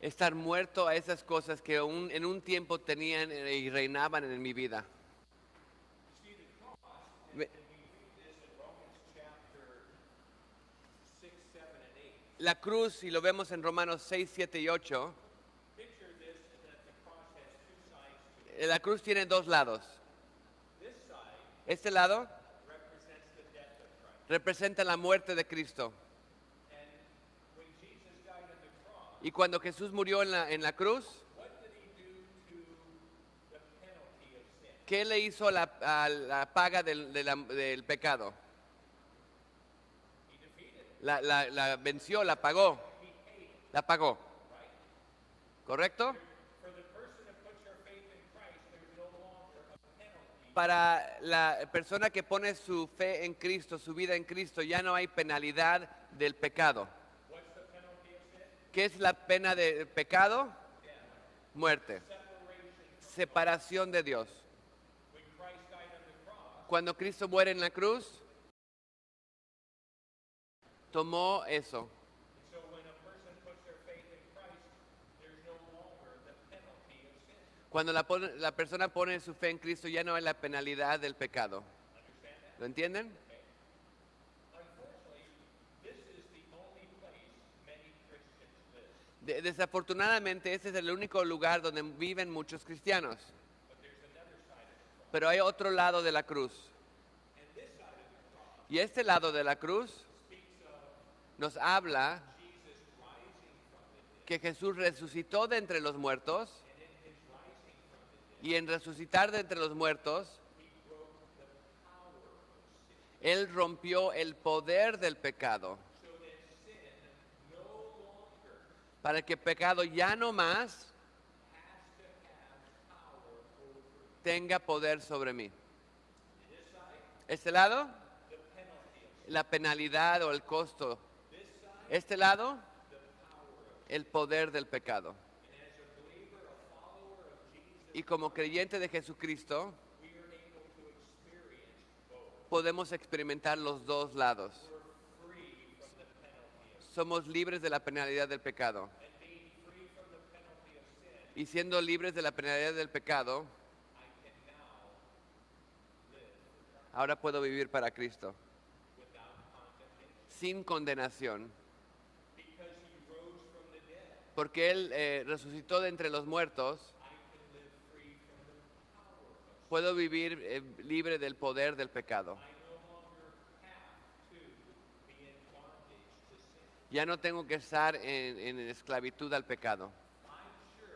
Speaker 1: estar muerto a esas cosas que en un tiempo tenían y reinaban en mi vida.
Speaker 2: See, the cross,
Speaker 1: Me-
Speaker 2: and we read this in Romans chapter 6, 7, and 8.
Speaker 1: La cruz, y lo vemos en Romanos 6, 7 y 8,
Speaker 2: Picture this that the cross has two sides to it.
Speaker 1: la cruz tiene dos lados.
Speaker 2: This side
Speaker 1: Este lado
Speaker 2: represents the death of Christ.
Speaker 1: representa la muerte de Cristo.
Speaker 2: And when Jesus died on the cross,
Speaker 1: Y cuando Jesús murió en la cruz,
Speaker 2: what did he do to the penalty of sin?
Speaker 1: ¿qué le hizo a la paga del pecado?
Speaker 2: He defeated it.
Speaker 1: La venció, la pagó.
Speaker 2: He paid it,
Speaker 1: La pagó.
Speaker 2: right?
Speaker 1: ¿Correcto?
Speaker 2: For the person that puts their faith in Christ, there's no longer a penalty.
Speaker 1: Para la persona que pone su fe en Cristo, su vida en Cristo, ya no hay penalidad del pecado.
Speaker 2: What's the penalty of sin?
Speaker 1: ¿Qué es la pena del pecado? Muerte.
Speaker 2: Separation.
Speaker 1: Separación de Dios.
Speaker 2: When Christ died on the cross,
Speaker 1: Cuando Cristo muere en la cruz, tomó eso.
Speaker 2: and so when a person puts their faith in Christ, there's no longer the penalty of sin.
Speaker 1: Cuando la persona pone su fe en Cristo, ya no hay la penalidad del pecado.
Speaker 2: Understand that?
Speaker 1: ¿Lo entienden?
Speaker 2: Unfortunately, this is the only place many Christians live.
Speaker 1: Desafortunadamente, ese es el único lugar donde viven muchos cristianos.
Speaker 2: But there's another side of the cross.
Speaker 1: Pero hay otro lado de la cruz.
Speaker 2: And this side of the cross
Speaker 1: Y este lado de la cruz
Speaker 2: speaks of
Speaker 1: nos habla
Speaker 2: Jesus rising from the dead.
Speaker 1: que Jesús resucitó de entre los muertos,
Speaker 2: And in his rising from the dead,
Speaker 1: y en resucitar de entre los muertos,
Speaker 2: he broke the power of sin.
Speaker 1: Él rompió el poder del pecado,
Speaker 2: So that sin no longer
Speaker 1: para que el pecado ya no más
Speaker 2: has to have power over
Speaker 1: tenga poder sobre mí.
Speaker 2: this side,
Speaker 1: Este lado,
Speaker 2: the penalty of sin.
Speaker 1: la penalidad o el costo.
Speaker 2: This side,
Speaker 1: Este lado,
Speaker 2: the power of
Speaker 1: el poder del pecado.
Speaker 2: And as a believer, a follower of Jesus,
Speaker 1: Y como creyente de Jesucristo,
Speaker 2: we are able to experience both.
Speaker 1: podemos experimentar los dos lados.
Speaker 2: We're free from the penalty of sin.
Speaker 1: Somos libres de la penalidad del pecado.
Speaker 2: And being free from the penalty of sin,
Speaker 1: Y siendo libres de la penalidad del pecado,
Speaker 2: I can now live
Speaker 1: ahora puedo vivir para Cristo,
Speaker 2: without condemnation.
Speaker 1: sin condenación,
Speaker 2: Because he rose from the dead,
Speaker 1: porque Él resucitó de entre los muertos.
Speaker 2: I can live free from the power of sin.
Speaker 1: Puedo vivir libre del poder del pecado.
Speaker 2: I no longer have to be in bondage to sin.
Speaker 1: Ya no tengo que estar en esclavitud al pecado.
Speaker 2: I'm sure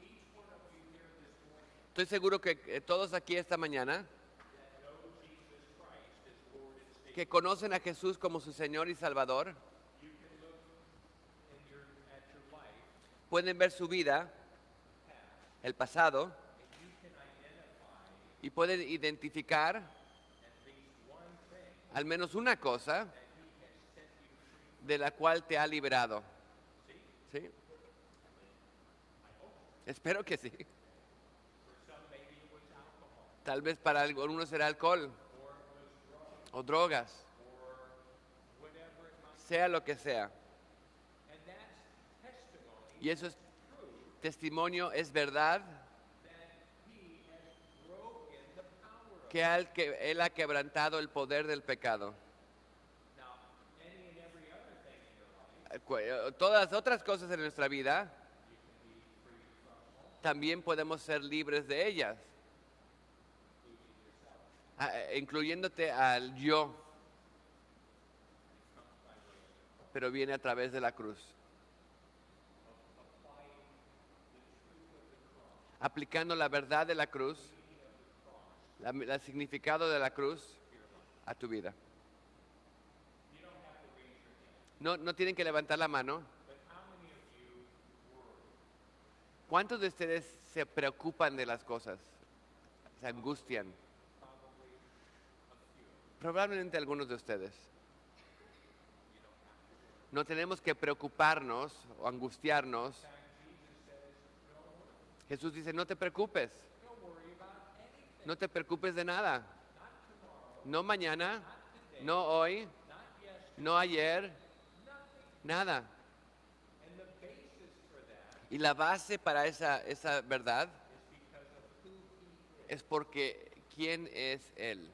Speaker 2: each one of you here this morning
Speaker 1: Estoy seguro que todos aquí esta mañana,
Speaker 2: that know Jesus Christ as Lord and Savior,
Speaker 1: que conocen a Jesús como su Señor y Salvador,
Speaker 2: you can look at your life
Speaker 1: pueden ver su vida, el pasado,
Speaker 2: and you can identify
Speaker 1: y pueden identificar
Speaker 2: at least one thing
Speaker 1: al menos una cosa
Speaker 2: that he has set you free.
Speaker 1: de la cual te ha liberado. ¿Sí? Espero que sí.
Speaker 2: For some, maybe it was alcohol,
Speaker 1: Tal vez para algunos será alcohol
Speaker 2: or it was drugs,
Speaker 1: o drogas,
Speaker 2: or whatever it might
Speaker 1: sea lo que sea.
Speaker 2: be. And that's testimony
Speaker 1: Y eso es testimonio, es verdad,
Speaker 2: that he has broken the power of
Speaker 1: que Él ha quebrantado el poder del pecado.
Speaker 2: Now, any and every other thing in your life,
Speaker 1: Todas las otras cosas en nuestra vida
Speaker 2: you can be free from,
Speaker 1: también podemos ser libres de ellas, incluyéndote al yo, pero viene a través de la cruz. Aplicando la verdad de la cruz, el significado de la cruz a tu vida. No tienen que levantar la mano.
Speaker 2: but how many of you worry?
Speaker 1: ¿Cuántos de ustedes se preocupan de las cosas? Se angustian.
Speaker 2: Probably a few.
Speaker 1: Probablemente algunos de ustedes. No tenemos que preocuparnos o angustiarnos. Jesús dice, no te preocupes.
Speaker 2: Don't worry about anything.
Speaker 1: No te preocupes de nada.
Speaker 2: Not tomorrow,
Speaker 1: No mañana,
Speaker 2: not today,
Speaker 1: no hoy,
Speaker 2: not yesterday,
Speaker 1: no ayer,
Speaker 2: nothing.
Speaker 1: nada.
Speaker 2: And the basis for
Speaker 1: Y la base para esa verdad
Speaker 2: is because of who he is.
Speaker 1: es porque quién es Él.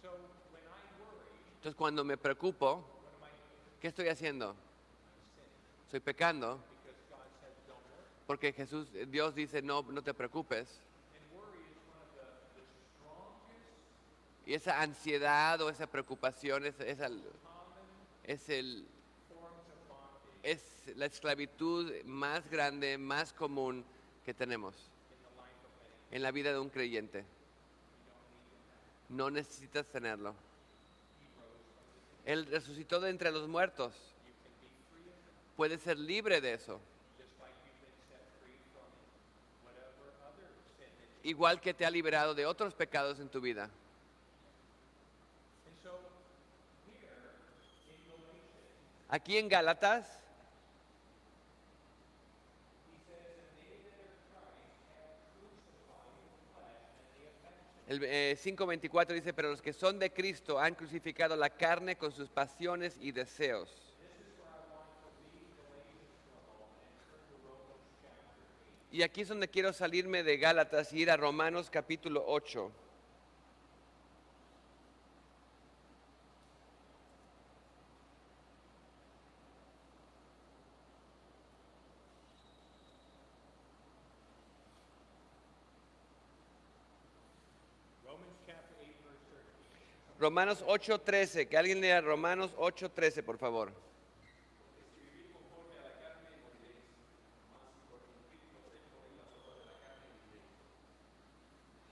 Speaker 2: So when I worry,
Speaker 1: Entonces cuando me preocupo,
Speaker 2: what am I doing?
Speaker 1: ¿qué estoy haciendo?
Speaker 2: I'm sinning.
Speaker 1: Estoy pecando
Speaker 2: Because God said don't worry.
Speaker 1: porque Dios dice no te preocupes.
Speaker 2: And worry is one of the strongest,
Speaker 1: Y esa ansiedad o esa preocupación
Speaker 2: common
Speaker 1: es el
Speaker 2: forms of bondage
Speaker 1: es la esclavitud más grande, más común que tenemos
Speaker 2: in the life of many.
Speaker 1: en la vida de un creyente.
Speaker 2: You don't need to have.
Speaker 1: No necesitas tenerlo.
Speaker 2: He rose from the dead.
Speaker 1: Él resucitó de entre los muertos.
Speaker 2: You can be free of it,
Speaker 1: Puedes ser libre de eso.
Speaker 2: just like you've been set free from whatever other sin that you.
Speaker 1: Igual que te ha liberado de otros pecados en tu vida.
Speaker 2: And so here in Galatians,
Speaker 1: Aquí en Gálatas,
Speaker 2: he says, "And they that are Christ have crucified the flesh and the affections."
Speaker 1: el 5:24 dice, pero los que son de Cristo han crucificado la carne con sus pasiones y deseos. Y aquí es donde quiero salirme de Gálatas y ir a Romanos capítulo 8.
Speaker 2: Romans chapter 8, verse 13.
Speaker 1: Romanos 8:13, que alguien lea Romanos 8:13, por favor.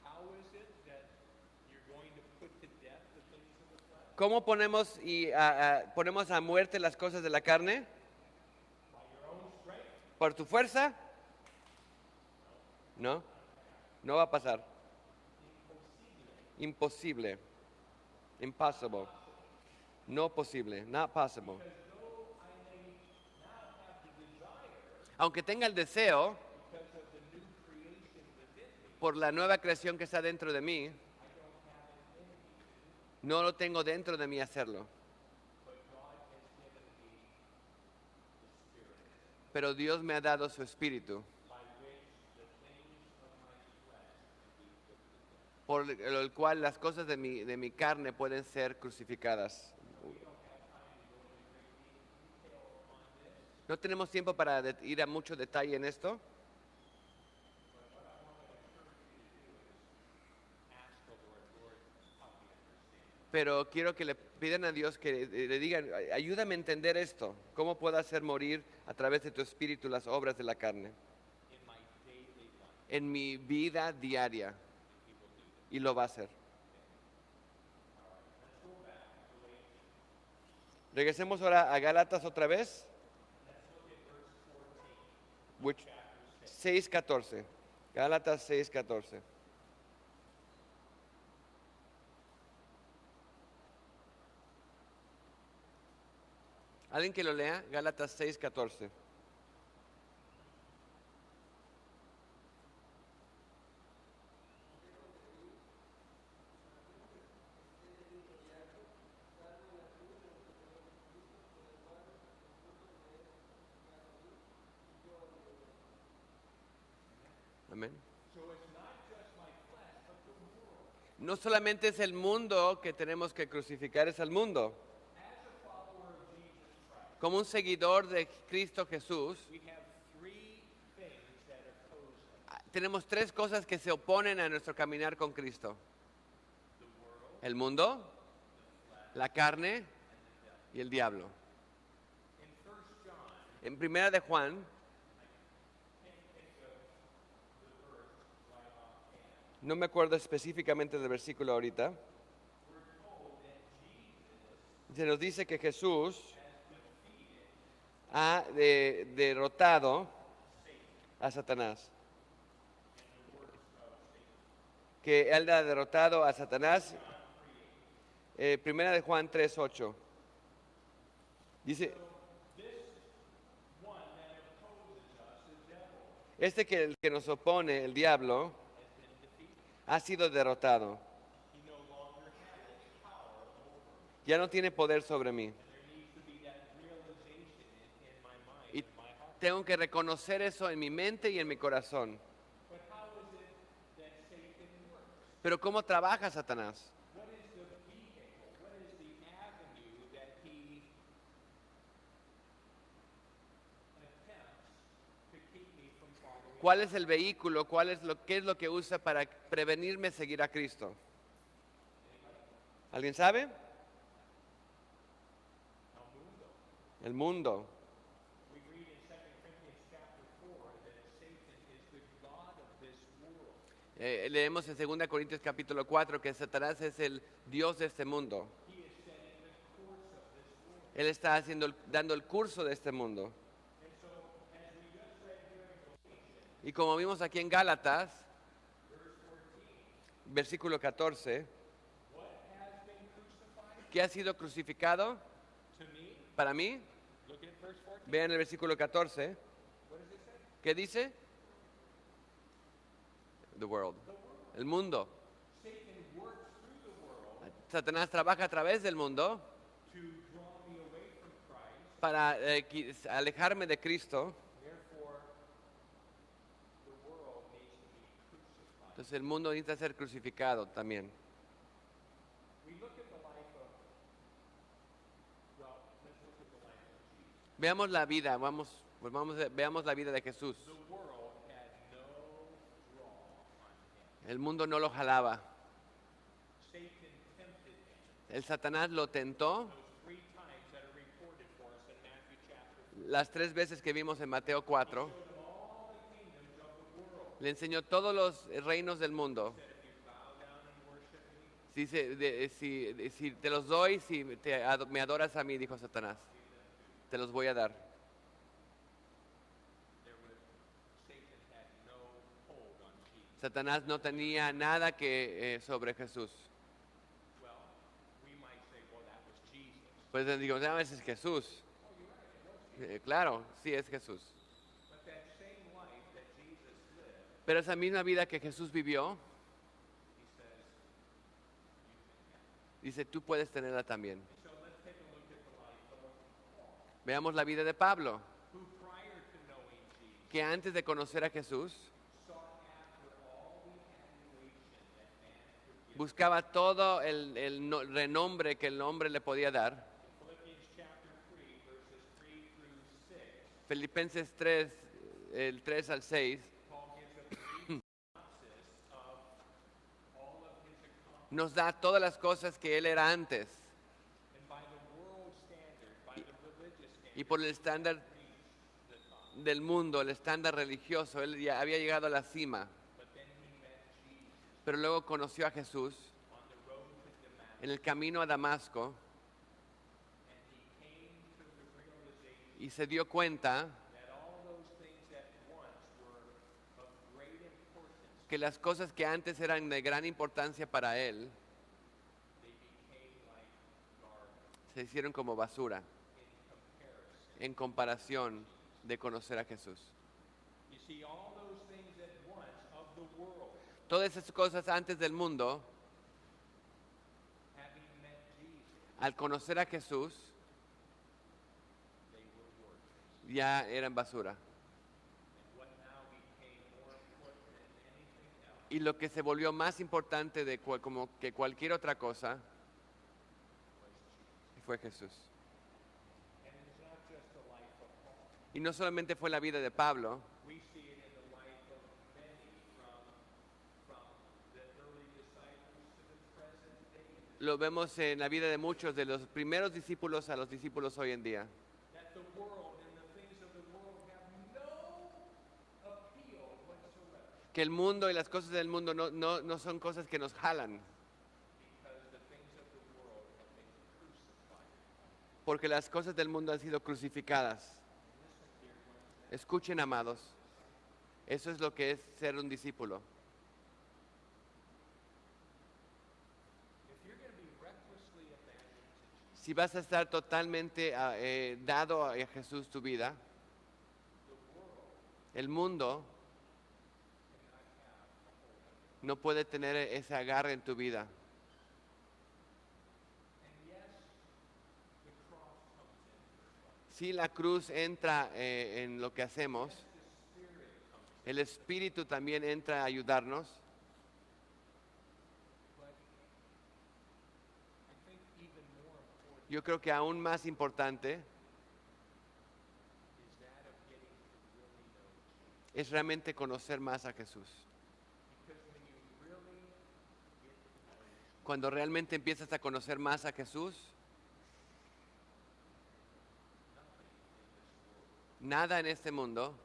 Speaker 2: How is it that you're going to put to death the things of the flesh?
Speaker 1: ¿Cómo ponemos a muerte las cosas de la carne?
Speaker 2: By your own strength?
Speaker 1: ¿Por tu fuerza? No, no va a pasar. Imposible. Impossible. No posible. Not possible.
Speaker 2: Because though I may not have the desire
Speaker 1: Aunque tenga el deseo
Speaker 2: because of the new creation within me,
Speaker 1: por la nueva creación que está dentro de mí,
Speaker 2: I don't have it in me.
Speaker 1: no lo tengo dentro de mí hacerlo.
Speaker 2: But God has given me the Spirit,
Speaker 1: Pero Dios me ha dado su espíritu,
Speaker 2: by which the things of my flesh can be put to death.
Speaker 1: por el cual las cosas de mi carne pueden ser crucificadas. No tenemos tiempo para ir a mucho detalle en esto,
Speaker 2: Ask the Lord, Lord, help me understand.
Speaker 1: pero quiero que le pidan a Dios que le digan, ayúdame a entender esto. ¿Cómo puedo hacer morir a través de tu espíritu las obras de la carne?
Speaker 2: In my daily life,
Speaker 1: En mi vida diaria.
Speaker 2: He will do that.
Speaker 1: Y lo va a hacer.
Speaker 2: Let's go back to Galatians.
Speaker 1: Regresemos ahora a Gálatas otra vez.
Speaker 2: Let's look at verse 14,
Speaker 1: Which,
Speaker 2: chapter 6.
Speaker 1: 6:14. Gálatas 6:14. ¿Alguien que lo lea? Gálatas 6:14. Amén.
Speaker 2: So it's not just my flesh, but the world.
Speaker 1: No solamente es el mundo que tenemos que crucificar, es el mundo.
Speaker 2: As a follower of Jesus Christ,
Speaker 1: Como un seguidor de Cristo Jesús,
Speaker 2: we have three things that oppose us.
Speaker 1: tenemos tres cosas que se oponen a nuestro caminar con Cristo.
Speaker 2: The world,
Speaker 1: El mundo, la carne y el diablo.
Speaker 2: in 1 John,
Speaker 1: En primera de Juan, no me acuerdo específicamente del versículo ahorita, se nos dice que Jesús ha derrotado a Satanás. Que él ha derrotado a Satanás. Primera de Juan 3:8. Dice,
Speaker 2: one that opposes us, the devil,
Speaker 1: este el que nos opone, el diablo,
Speaker 2: has been defeated.
Speaker 1: ha sido derrotado.
Speaker 2: He no longer has power over me.
Speaker 1: Ya no tiene poder sobre mí.
Speaker 2: There needs to be that realization in my mind,
Speaker 1: Y
Speaker 2: in my heart.
Speaker 1: Tengo que reconocer eso en mi mente y en mi corazón.
Speaker 2: But how is it that Satan works?
Speaker 1: Pero ¿cómo trabaja Satanás?
Speaker 2: What is the vehicle? What is the avenue that he attempts to keep me from following?
Speaker 1: ¿Cuál es el vehículo? ¿Qué es lo que usa para prevenirme seguir a Cristo? ¿Alguien sabe?
Speaker 2: El mundo.
Speaker 1: El mundo.
Speaker 2: We read in 2 Corinthians chapter 4 that Satan is the god of this world.
Speaker 1: Leemos en 2 Corintios capítulo 4 que Satanás es el Dios de este mundo.
Speaker 2: He is setting the course of this world.
Speaker 1: Él está dando el curso de este mundo.
Speaker 2: And so, as we just read here in Galatians,
Speaker 1: Y como vimos aquí en Gálatas,
Speaker 2: verse 14,
Speaker 1: versículo 14,
Speaker 2: what has been crucified
Speaker 1: ¿qué ha sido crucificado
Speaker 2: to me?
Speaker 1: para mí?
Speaker 2: Look at verse 14.
Speaker 1: Vean el versículo 14.
Speaker 2: What does it say?
Speaker 1: ¿Qué dice? The world. El mundo.
Speaker 2: Satan works through the world
Speaker 1: Satanás trabaja a través del mundo
Speaker 2: to draw me away from Christ.
Speaker 1: para alejarme de Cristo.
Speaker 2: Therefore, the world needs to be crucified.
Speaker 1: Entonces el mundo necesita ser crucificado también.
Speaker 2: We look at the life of, well, let's look at the life of Jesus.
Speaker 1: Veamos la vida, veamos la vida de Jesús.
Speaker 2: The world had no draw on him.
Speaker 1: El mundo no lo jalaba.
Speaker 2: Satan tempted him
Speaker 1: El Satanás lo tentó
Speaker 2: those 3 times that are recorded for us in Matthew chapter 4.
Speaker 1: las 3 veces que vimos en Mateo 4.
Speaker 2: Showed him all the kingdoms of the world.
Speaker 1: Le enseñó todos los reinos del mundo.
Speaker 2: Said, if you bow down and worship me,
Speaker 1: Si te los doy, si me adoras a mí, dijo Satanás, te los voy a dar.
Speaker 2: Satan had no hold on Jesus.
Speaker 1: Satanás no tenía nada que sobre Jesús.
Speaker 2: Well, we might say, well, that was Jesus.
Speaker 1: Pues digo, a veces es Jesús. Claro, sí es Jesús.
Speaker 2: But that same life that Jesus lived,
Speaker 1: Pero esa misma vida que Jesús vivió,
Speaker 2: he says, you can have.
Speaker 1: dice, tú puedes tenerla también.
Speaker 2: So let's take a look at the life of Paul,
Speaker 1: Veamos la vida de Pablo,
Speaker 2: who prior to knowing Jesus
Speaker 1: que antes de conocer a Jesús,
Speaker 2: sought after all the adulation that man could give.
Speaker 1: buscaba todo renombre que el hombre le podía dar.
Speaker 2: Philippians chapter 3, verses 3 through 6,
Speaker 1: Filipenses 3, el 3 al 6,
Speaker 2: Paul gives a brief synopsis of all of his accomplishments.
Speaker 1: nos da todas las cosas que él era antes.
Speaker 2: And by the world standard, by the religious standard,
Speaker 1: Y por el estándar
Speaker 2: reached the top.
Speaker 1: del mundo, el estándar religioso, él ya había llegado a la cima.
Speaker 2: But then he met Jesus
Speaker 1: Pero luego conoció a Jesús
Speaker 2: on the road to Damascus,
Speaker 1: en el camino a Damasco
Speaker 2: and he came to the realization
Speaker 1: y se dio cuenta
Speaker 2: that all those things that once were of great importance,
Speaker 1: que las cosas que antes eran de gran importancia para él
Speaker 2: they became like garbage
Speaker 1: se hicieron como basura
Speaker 2: in comparison.
Speaker 1: en comparación de conocer a Jesús.
Speaker 2: You see, all those things at once of the world,
Speaker 1: Todas esas cosas antes del mundo,
Speaker 2: having met Jesus,
Speaker 1: al conocer a Jesús,
Speaker 2: they were worthless.
Speaker 1: ya eran basura.
Speaker 2: And what now became more important than anything else
Speaker 1: Y lo que se volvió más importante como que cualquier otra cosa
Speaker 2: was Jesus.
Speaker 1: fue Jesús.
Speaker 2: And it's not just the life of Paul.
Speaker 1: Y no solamente fue la vida de Pablo,
Speaker 2: We see it in the life of many from the early disciples to the present day.
Speaker 1: lo vemos en la vida de muchos, de los primeros discípulos a los discípulos hoy en día.
Speaker 2: That the world and the things of the world have no appeal whatsoever.
Speaker 1: Que el mundo y las cosas del mundo no son cosas que nos jalan,
Speaker 2: Because the things of the world have been crucified.
Speaker 1: porque las cosas del mundo han sido crucificadas. Escuchen, amados, eso es lo que es ser un discípulo.
Speaker 2: If you're going to be recklessly abandoned to Jesus,
Speaker 1: Si vas a estar totalmente dado a Jesús tu vida, el mundo no puede tener ese agarre en tu vida.
Speaker 2: and yes, the cross comes in.
Speaker 1: Si la cruz entra en lo que hacemos, el Espíritu también entra a ayudarnos.
Speaker 2: But I think even more important
Speaker 1: Yo creo que aún más importante
Speaker 2: is that of getting to really know Jesus.
Speaker 1: es realmente conocer más a Jesús.
Speaker 2: Because when you really get to know Jesus,
Speaker 1: Cuando realmente empiezas a conocer más a Jesús, nada en este mundo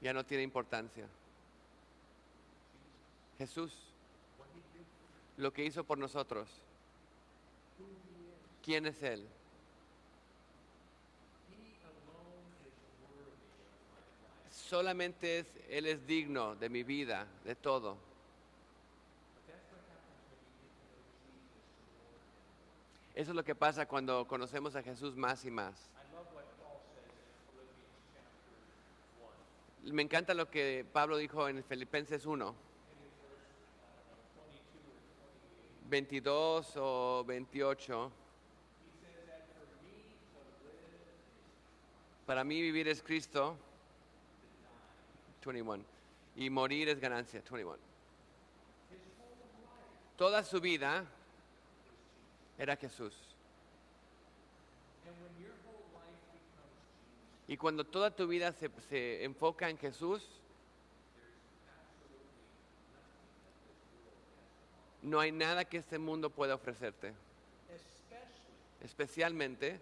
Speaker 1: ya no tiene importancia. Jesús,
Speaker 2: what he did for
Speaker 1: lo que hizo por nosotros,
Speaker 2: who he is,
Speaker 1: ¿quién es Él?
Speaker 2: he alone is worthy of my life.
Speaker 1: Solamente Él es digno de mi vida, de todo.
Speaker 2: But that's what happens when you get to know Jesus more and more.
Speaker 1: Eso es lo que pasa cuando conocemos a Jesús más y más.
Speaker 2: I love what Paul says in Philippians chapter 1.
Speaker 1: Me encanta lo que Pablo dijo en Filipenses 1, 22 o 28. Para mí vivir es Cristo, 21, y morir es ganancia, 21. Toda su vida era Jesús.
Speaker 2: And when your whole life becomes Jesus,
Speaker 1: Y cuando toda tu vida se enfoca en Jesús, no hay nada que este mundo pueda ofrecerte.
Speaker 2: especially
Speaker 1: Especialmente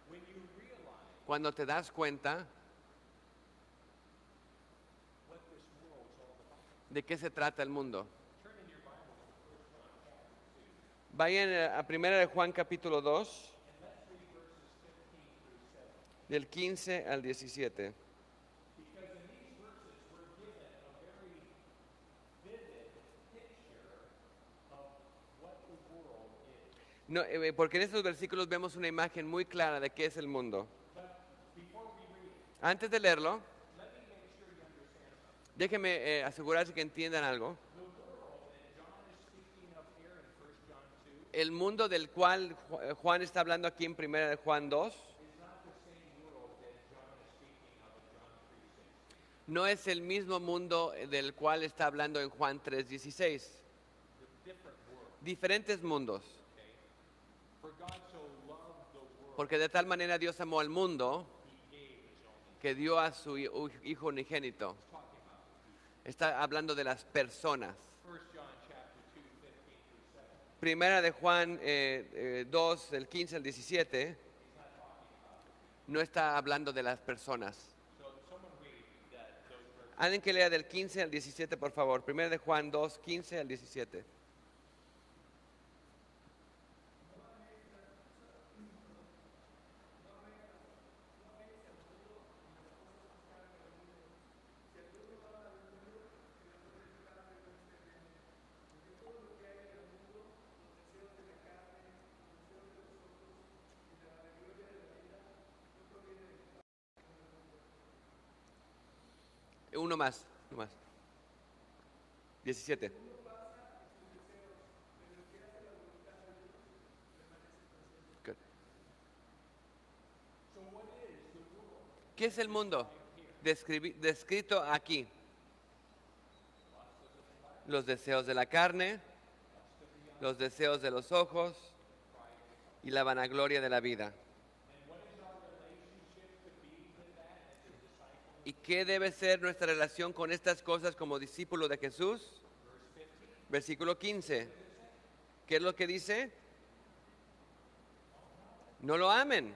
Speaker 2: when you realize
Speaker 1: cuando te das cuenta
Speaker 2: what this world is all about.
Speaker 1: de qué se trata el mundo.
Speaker 2: Turn in your Bible to 1 John chapter 2,
Speaker 1: Vayan a 1 de Juan capítulo 2,
Speaker 2: and let's read verses 15 through 7.
Speaker 1: del 15 al 17.
Speaker 2: Because in these verses we're given a very vivid picture of what the world is.
Speaker 1: No, porque en estos versículos vemos una imagen muy clara de qué es el mundo.
Speaker 2: But before we read it,
Speaker 1: Antes de leerlo,
Speaker 2: let me make sure you understand something.
Speaker 1: déjenme asegurarse que entiendan algo.
Speaker 2: The world that John is speaking of here in 1 John 2
Speaker 1: El mundo del cual Juan está hablando aquí en 1 de Juan 2
Speaker 2: is not the same world that John is speaking of in John 3:6.
Speaker 1: no es el mismo mundo del cual está hablando en Juan 3:16.
Speaker 2: The different world.
Speaker 1: Diferentes mundos.
Speaker 2: Okay? For God so loved the world,
Speaker 1: Porque de tal manera Dios amó al mundo
Speaker 2: he gave his only.
Speaker 1: que dio a su Hijo unigénito.
Speaker 2: He's talking about the people.
Speaker 1: Está hablando de las personas.
Speaker 2: 1 John chapter 2, 15 through 7.
Speaker 1: Primera de Juan 2, del 15 al 17, no está hablando de las personas.
Speaker 2: So someone read those verses.
Speaker 1: Alguien que lea del 15 al 17, por favor. Primera de Juan 2, 15 al 17. Uno más, uno más. 17. Good. ¿Qué es el mundo? Descrito aquí. Los deseos de la carne, los deseos de los ojos y la vanagloria de la vida. ¿Y qué debe ser nuestra relación con estas cosas como discípulo de Jesús? Versículo 15. ¿Qué es lo que dice? No lo amen.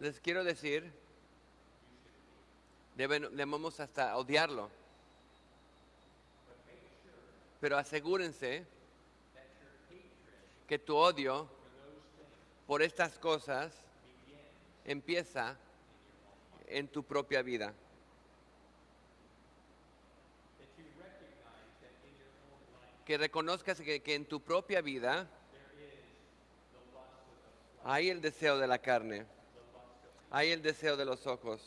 Speaker 1: Les quiero decir, debemos hasta odiarlo. Pero asegúrense que tu odio por estas cosas empieza en tu propia vida.
Speaker 2: That you recognize that in your own life
Speaker 1: Que reconozcas que en tu propia vida
Speaker 2: there is the lust of the
Speaker 1: hay el deseo de la carne, hay el deseo de los ojos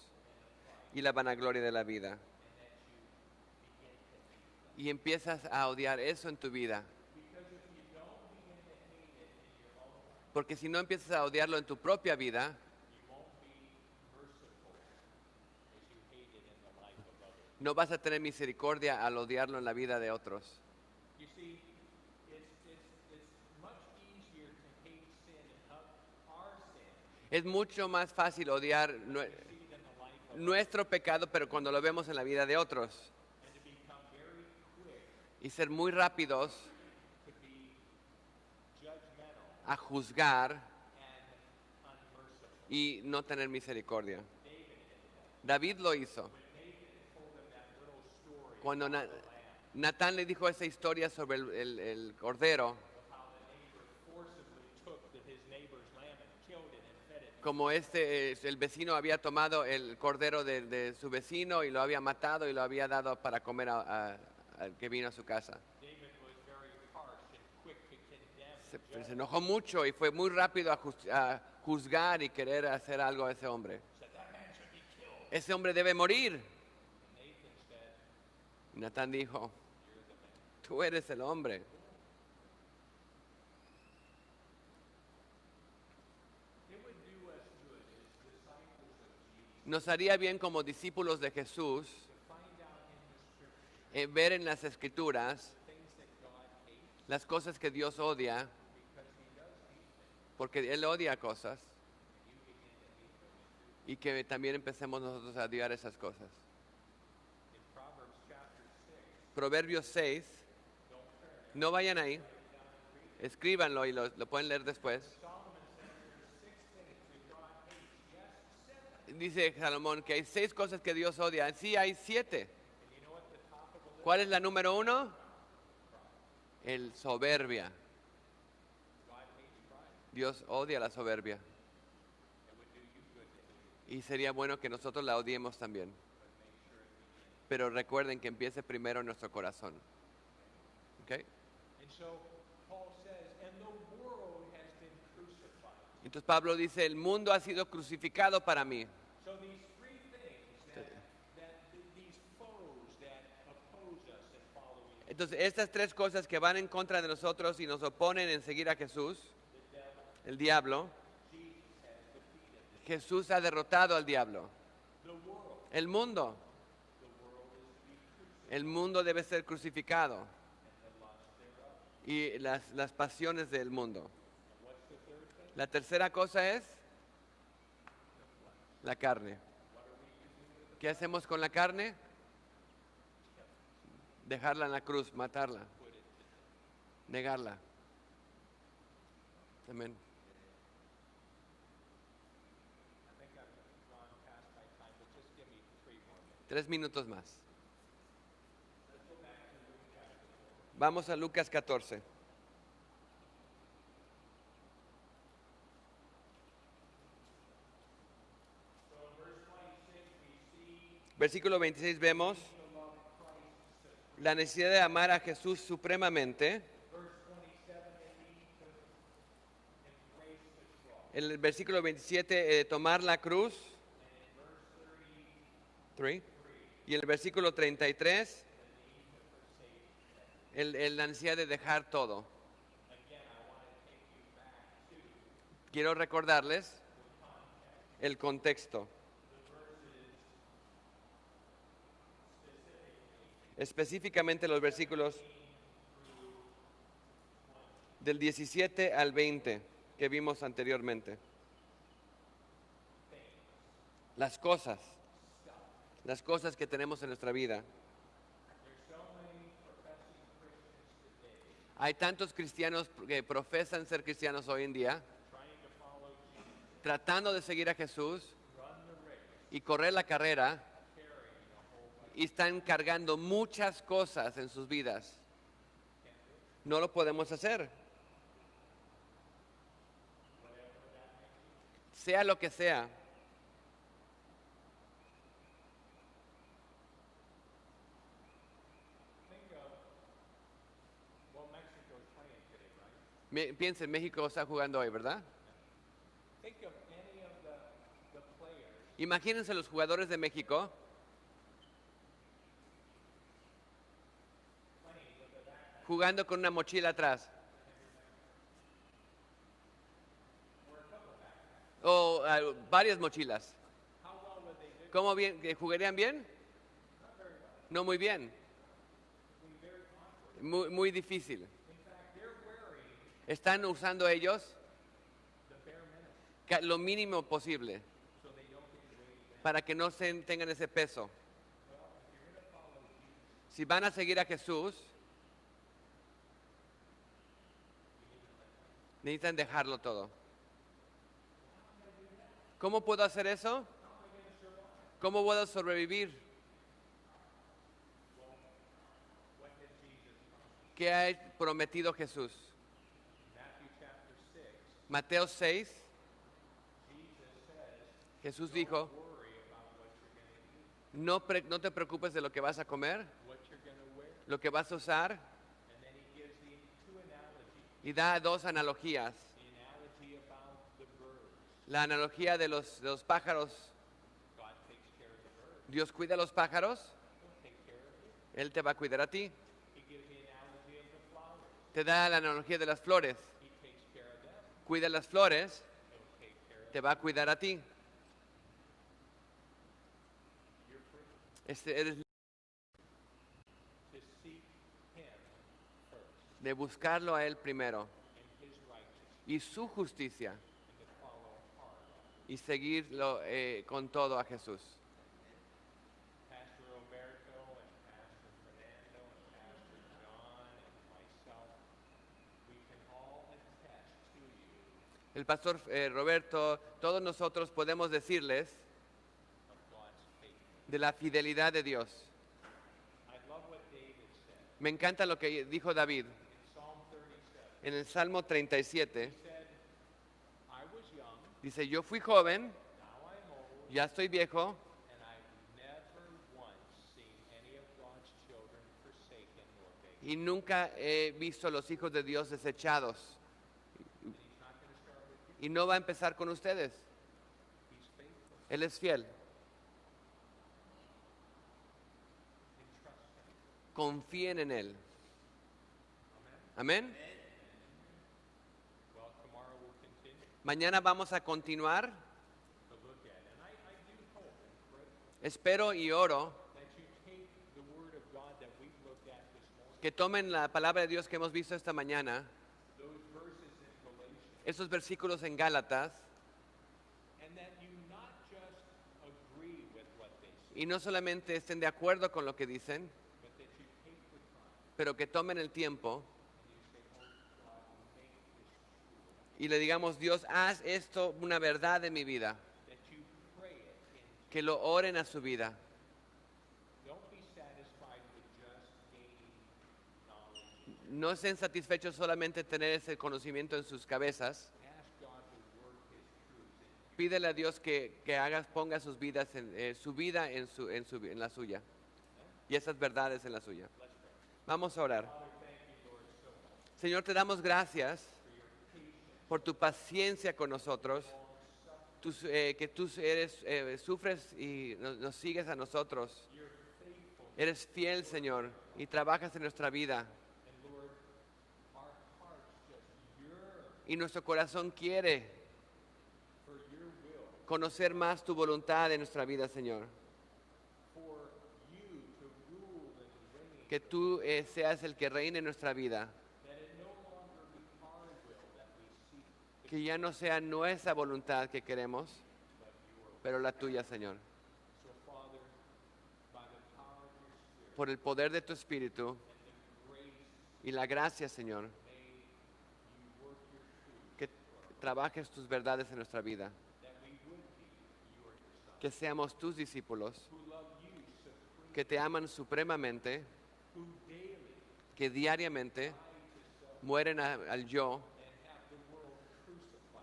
Speaker 1: y la vanagloria de la vida. y empiezas a odiar eso en tu vida. Porque si no empiezas a odiarlo en tu propia vida, no vas a tener misericordia al odiarlo en la vida de otros.
Speaker 2: You see, it's much easier to hate sin and our sin
Speaker 1: Es mucho más fácil odiar
Speaker 2: see it in the life of
Speaker 1: nuestro pecado, pero cuando lo vemos en la vida de otros.
Speaker 2: and to become very quick
Speaker 1: Y ser muy rápidos
Speaker 2: to be judgmental
Speaker 1: a juzgar
Speaker 2: and unmerciful.
Speaker 1: y no tener misericordia. David lo hizo.
Speaker 2: Told them that little story
Speaker 1: Cuando
Speaker 2: about the lamb,
Speaker 1: Natán le dijo esa historia sobre el cordero,
Speaker 2: how the neighbor forcibly took his neighbor's lamb and killed it and fed it.
Speaker 1: como el vecino había tomado el cordero de su vecino y lo había matado y lo había dado para comer al que vino a su casa.
Speaker 2: David was very harsh and quick to condemn the
Speaker 1: Se enojó mucho y fue muy rápido a juzgar y querer hacer algo a ese hombre.
Speaker 2: said that man should be killed.
Speaker 1: Ese hombre debe morir.
Speaker 2: Nathan said,
Speaker 1: Y Natán dijo,
Speaker 2: "You're the man."
Speaker 1: tú eres el hombre.
Speaker 2: It would do us good as disciples of Jesus
Speaker 1: Nos haría bien como discípulos de Jesús
Speaker 2: to find out in the scripture
Speaker 1: ver en las escrituras
Speaker 2: things that God hates
Speaker 1: las cosas que Dios odia,
Speaker 2: because he does hate them.
Speaker 1: porque Él odia cosas, y que también empecemos nosotros a odiar esas cosas.
Speaker 2: In Proverbs chapter 6,
Speaker 1: Proverbios 6, no vayan ahí, escríbanlo y lo pueden leer después.
Speaker 2: Solomon says there's 6 things that God hates. Yes, 7.
Speaker 1: Dice Salomón que hay 6 cosas que Dios odia. Sí, hay 7.
Speaker 2: And you know what the top of the list?
Speaker 1: ¿Cuál es la número 1? El soberbia.
Speaker 2: God hates pride.
Speaker 1: Dios odia la soberbia.
Speaker 2: It would do you good to hate it,
Speaker 1: Y sería bueno que nosotros la odiemos también.
Speaker 2: but make sure it begins.
Speaker 1: Pero recuerden que empiece primero en nuestro corazón. ¿Ok?
Speaker 2: And so Paul says, and the world has been crucified.
Speaker 1: Entonces Pablo dice, el mundo ha sido crucificado para mí.
Speaker 2: So these 3 things these foes that oppose us in following
Speaker 1: Entonces estas 3 cosas que van en contra de nosotros y nos oponen en seguir a Jesús, el diablo, Jesús ha derrotado al diablo.
Speaker 2: the world.
Speaker 1: El mundo. El mundo debe ser crucificado. Y las pasiones del mundo. La tercera cosa es la carne. ¿Qué hacemos con la carne? Dejarla en la cruz, matarla, negarla. Amén.
Speaker 2: I think I've gone past my time, but just give me 3 more minutes.
Speaker 1: 3 minutos más. Vamos a Lucas 14. Versículo 26 vemos la necesidad de amar a Jesús supremamente. El versículo 27, tomar la cruz. 3. Y el versículo 33, la necesidad de dejar todo. Quiero recordarles el contexto. Específicamente los versículos del 17 al 20 que vimos anteriormente. Las cosas que tenemos en nuestra vida. Hay tantos cristianos que profesan ser cristianos hoy en día, tratando de seguir a Jesús y correr la carrera, y están cargando muchas cosas en sus vidas. No lo podemos hacer. Sea lo que sea.
Speaker 2: Think of, well, Mexico's playing today, right?
Speaker 1: Piensa, en México está jugando hoy, ¿verdad?
Speaker 2: Think of any of the players
Speaker 1: Imagínense los jugadores de México jugando con una mochila atrás. O varias mochilas. ¿Cómo bien? ¿Jugarían bien? No muy bien. Muy difícil. Están usando ellos lo mínimo posible para que no tengan ese peso. Si van a seguir a Jesús, necesitan dejarlo todo. ¿Cómo puedo hacer eso? ¿Cómo puedo sobrevivir? ¿Qué ha prometido Jesús? Mateo 6, Jesús dijo, no te preocupes de lo que vas a comer, lo que vas a usar, y da dos analogías. La analogía de los pájaros. Dios cuida a los pájaros, Él te va a cuidar a ti. Te da la analogía de las flores. Cuida las flores, te va a cuidar a ti. Eres de buscarlo a Él primero y su justicia y seguirlo con todo a Jesús. El pastor Roberto, todos nosotros podemos decirles de la fidelidad de Dios. Me encanta lo que dijo David en el Salmo 37. Dice, yo fui joven, ya estoy viejo, y nunca he visto a los hijos de Dios desechados. Y no va a empezar con ustedes. Él es fiel. Confíen en Él. Amén. Mañana vamos a continuar. Espero y oro que tomen la palabra de Dios que hemos visto esta mañana, esos versículos en Gálatas, y no solamente estén de acuerdo con lo que dicen, pero que tomen el tiempo y le digamos, Dios, haz esto una verdad en mi vida. Que lo oren a su vida. No estén satisfechos solamente tener ese conocimiento en sus cabezas. Pídele a Dios que ponga sus vidas su vida en la suya. Y esas verdades en la suya. Vamos a orar. Señor, te damos gracias por tu paciencia con nosotros. Que tú sufres y nos sigues a nosotros. Eres fiel, Señor, y trabajas en nuestra vida. Y nuestro corazón quiere conocer más tu voluntad en nuestra vida, Señor. Que tú seas el que reine en nuestra vida. Que ya no sea nuestra voluntad que queremos, pero la tuya, Señor. Por el poder de tu Espíritu y la gracia, Señor, que trabajes tus verdades en nuestra vida. Que seamos tus discípulos, que te aman supremamente, que diariamente mueren al yo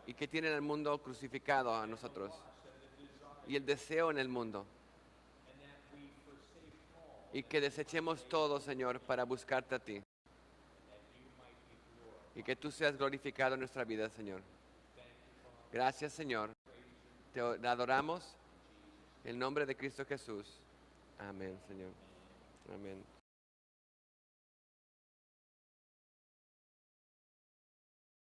Speaker 1: y que tienen al mundo crucificado a nosotros y el deseo en el mundo. Y que desechemos todo, Señor, para buscarte a ti. Y que tú seas glorificado en nuestra vida, Señor. Gracias, Señor. Te adoramos en el nombre de Cristo Jesús. Amén, Señor. Amén.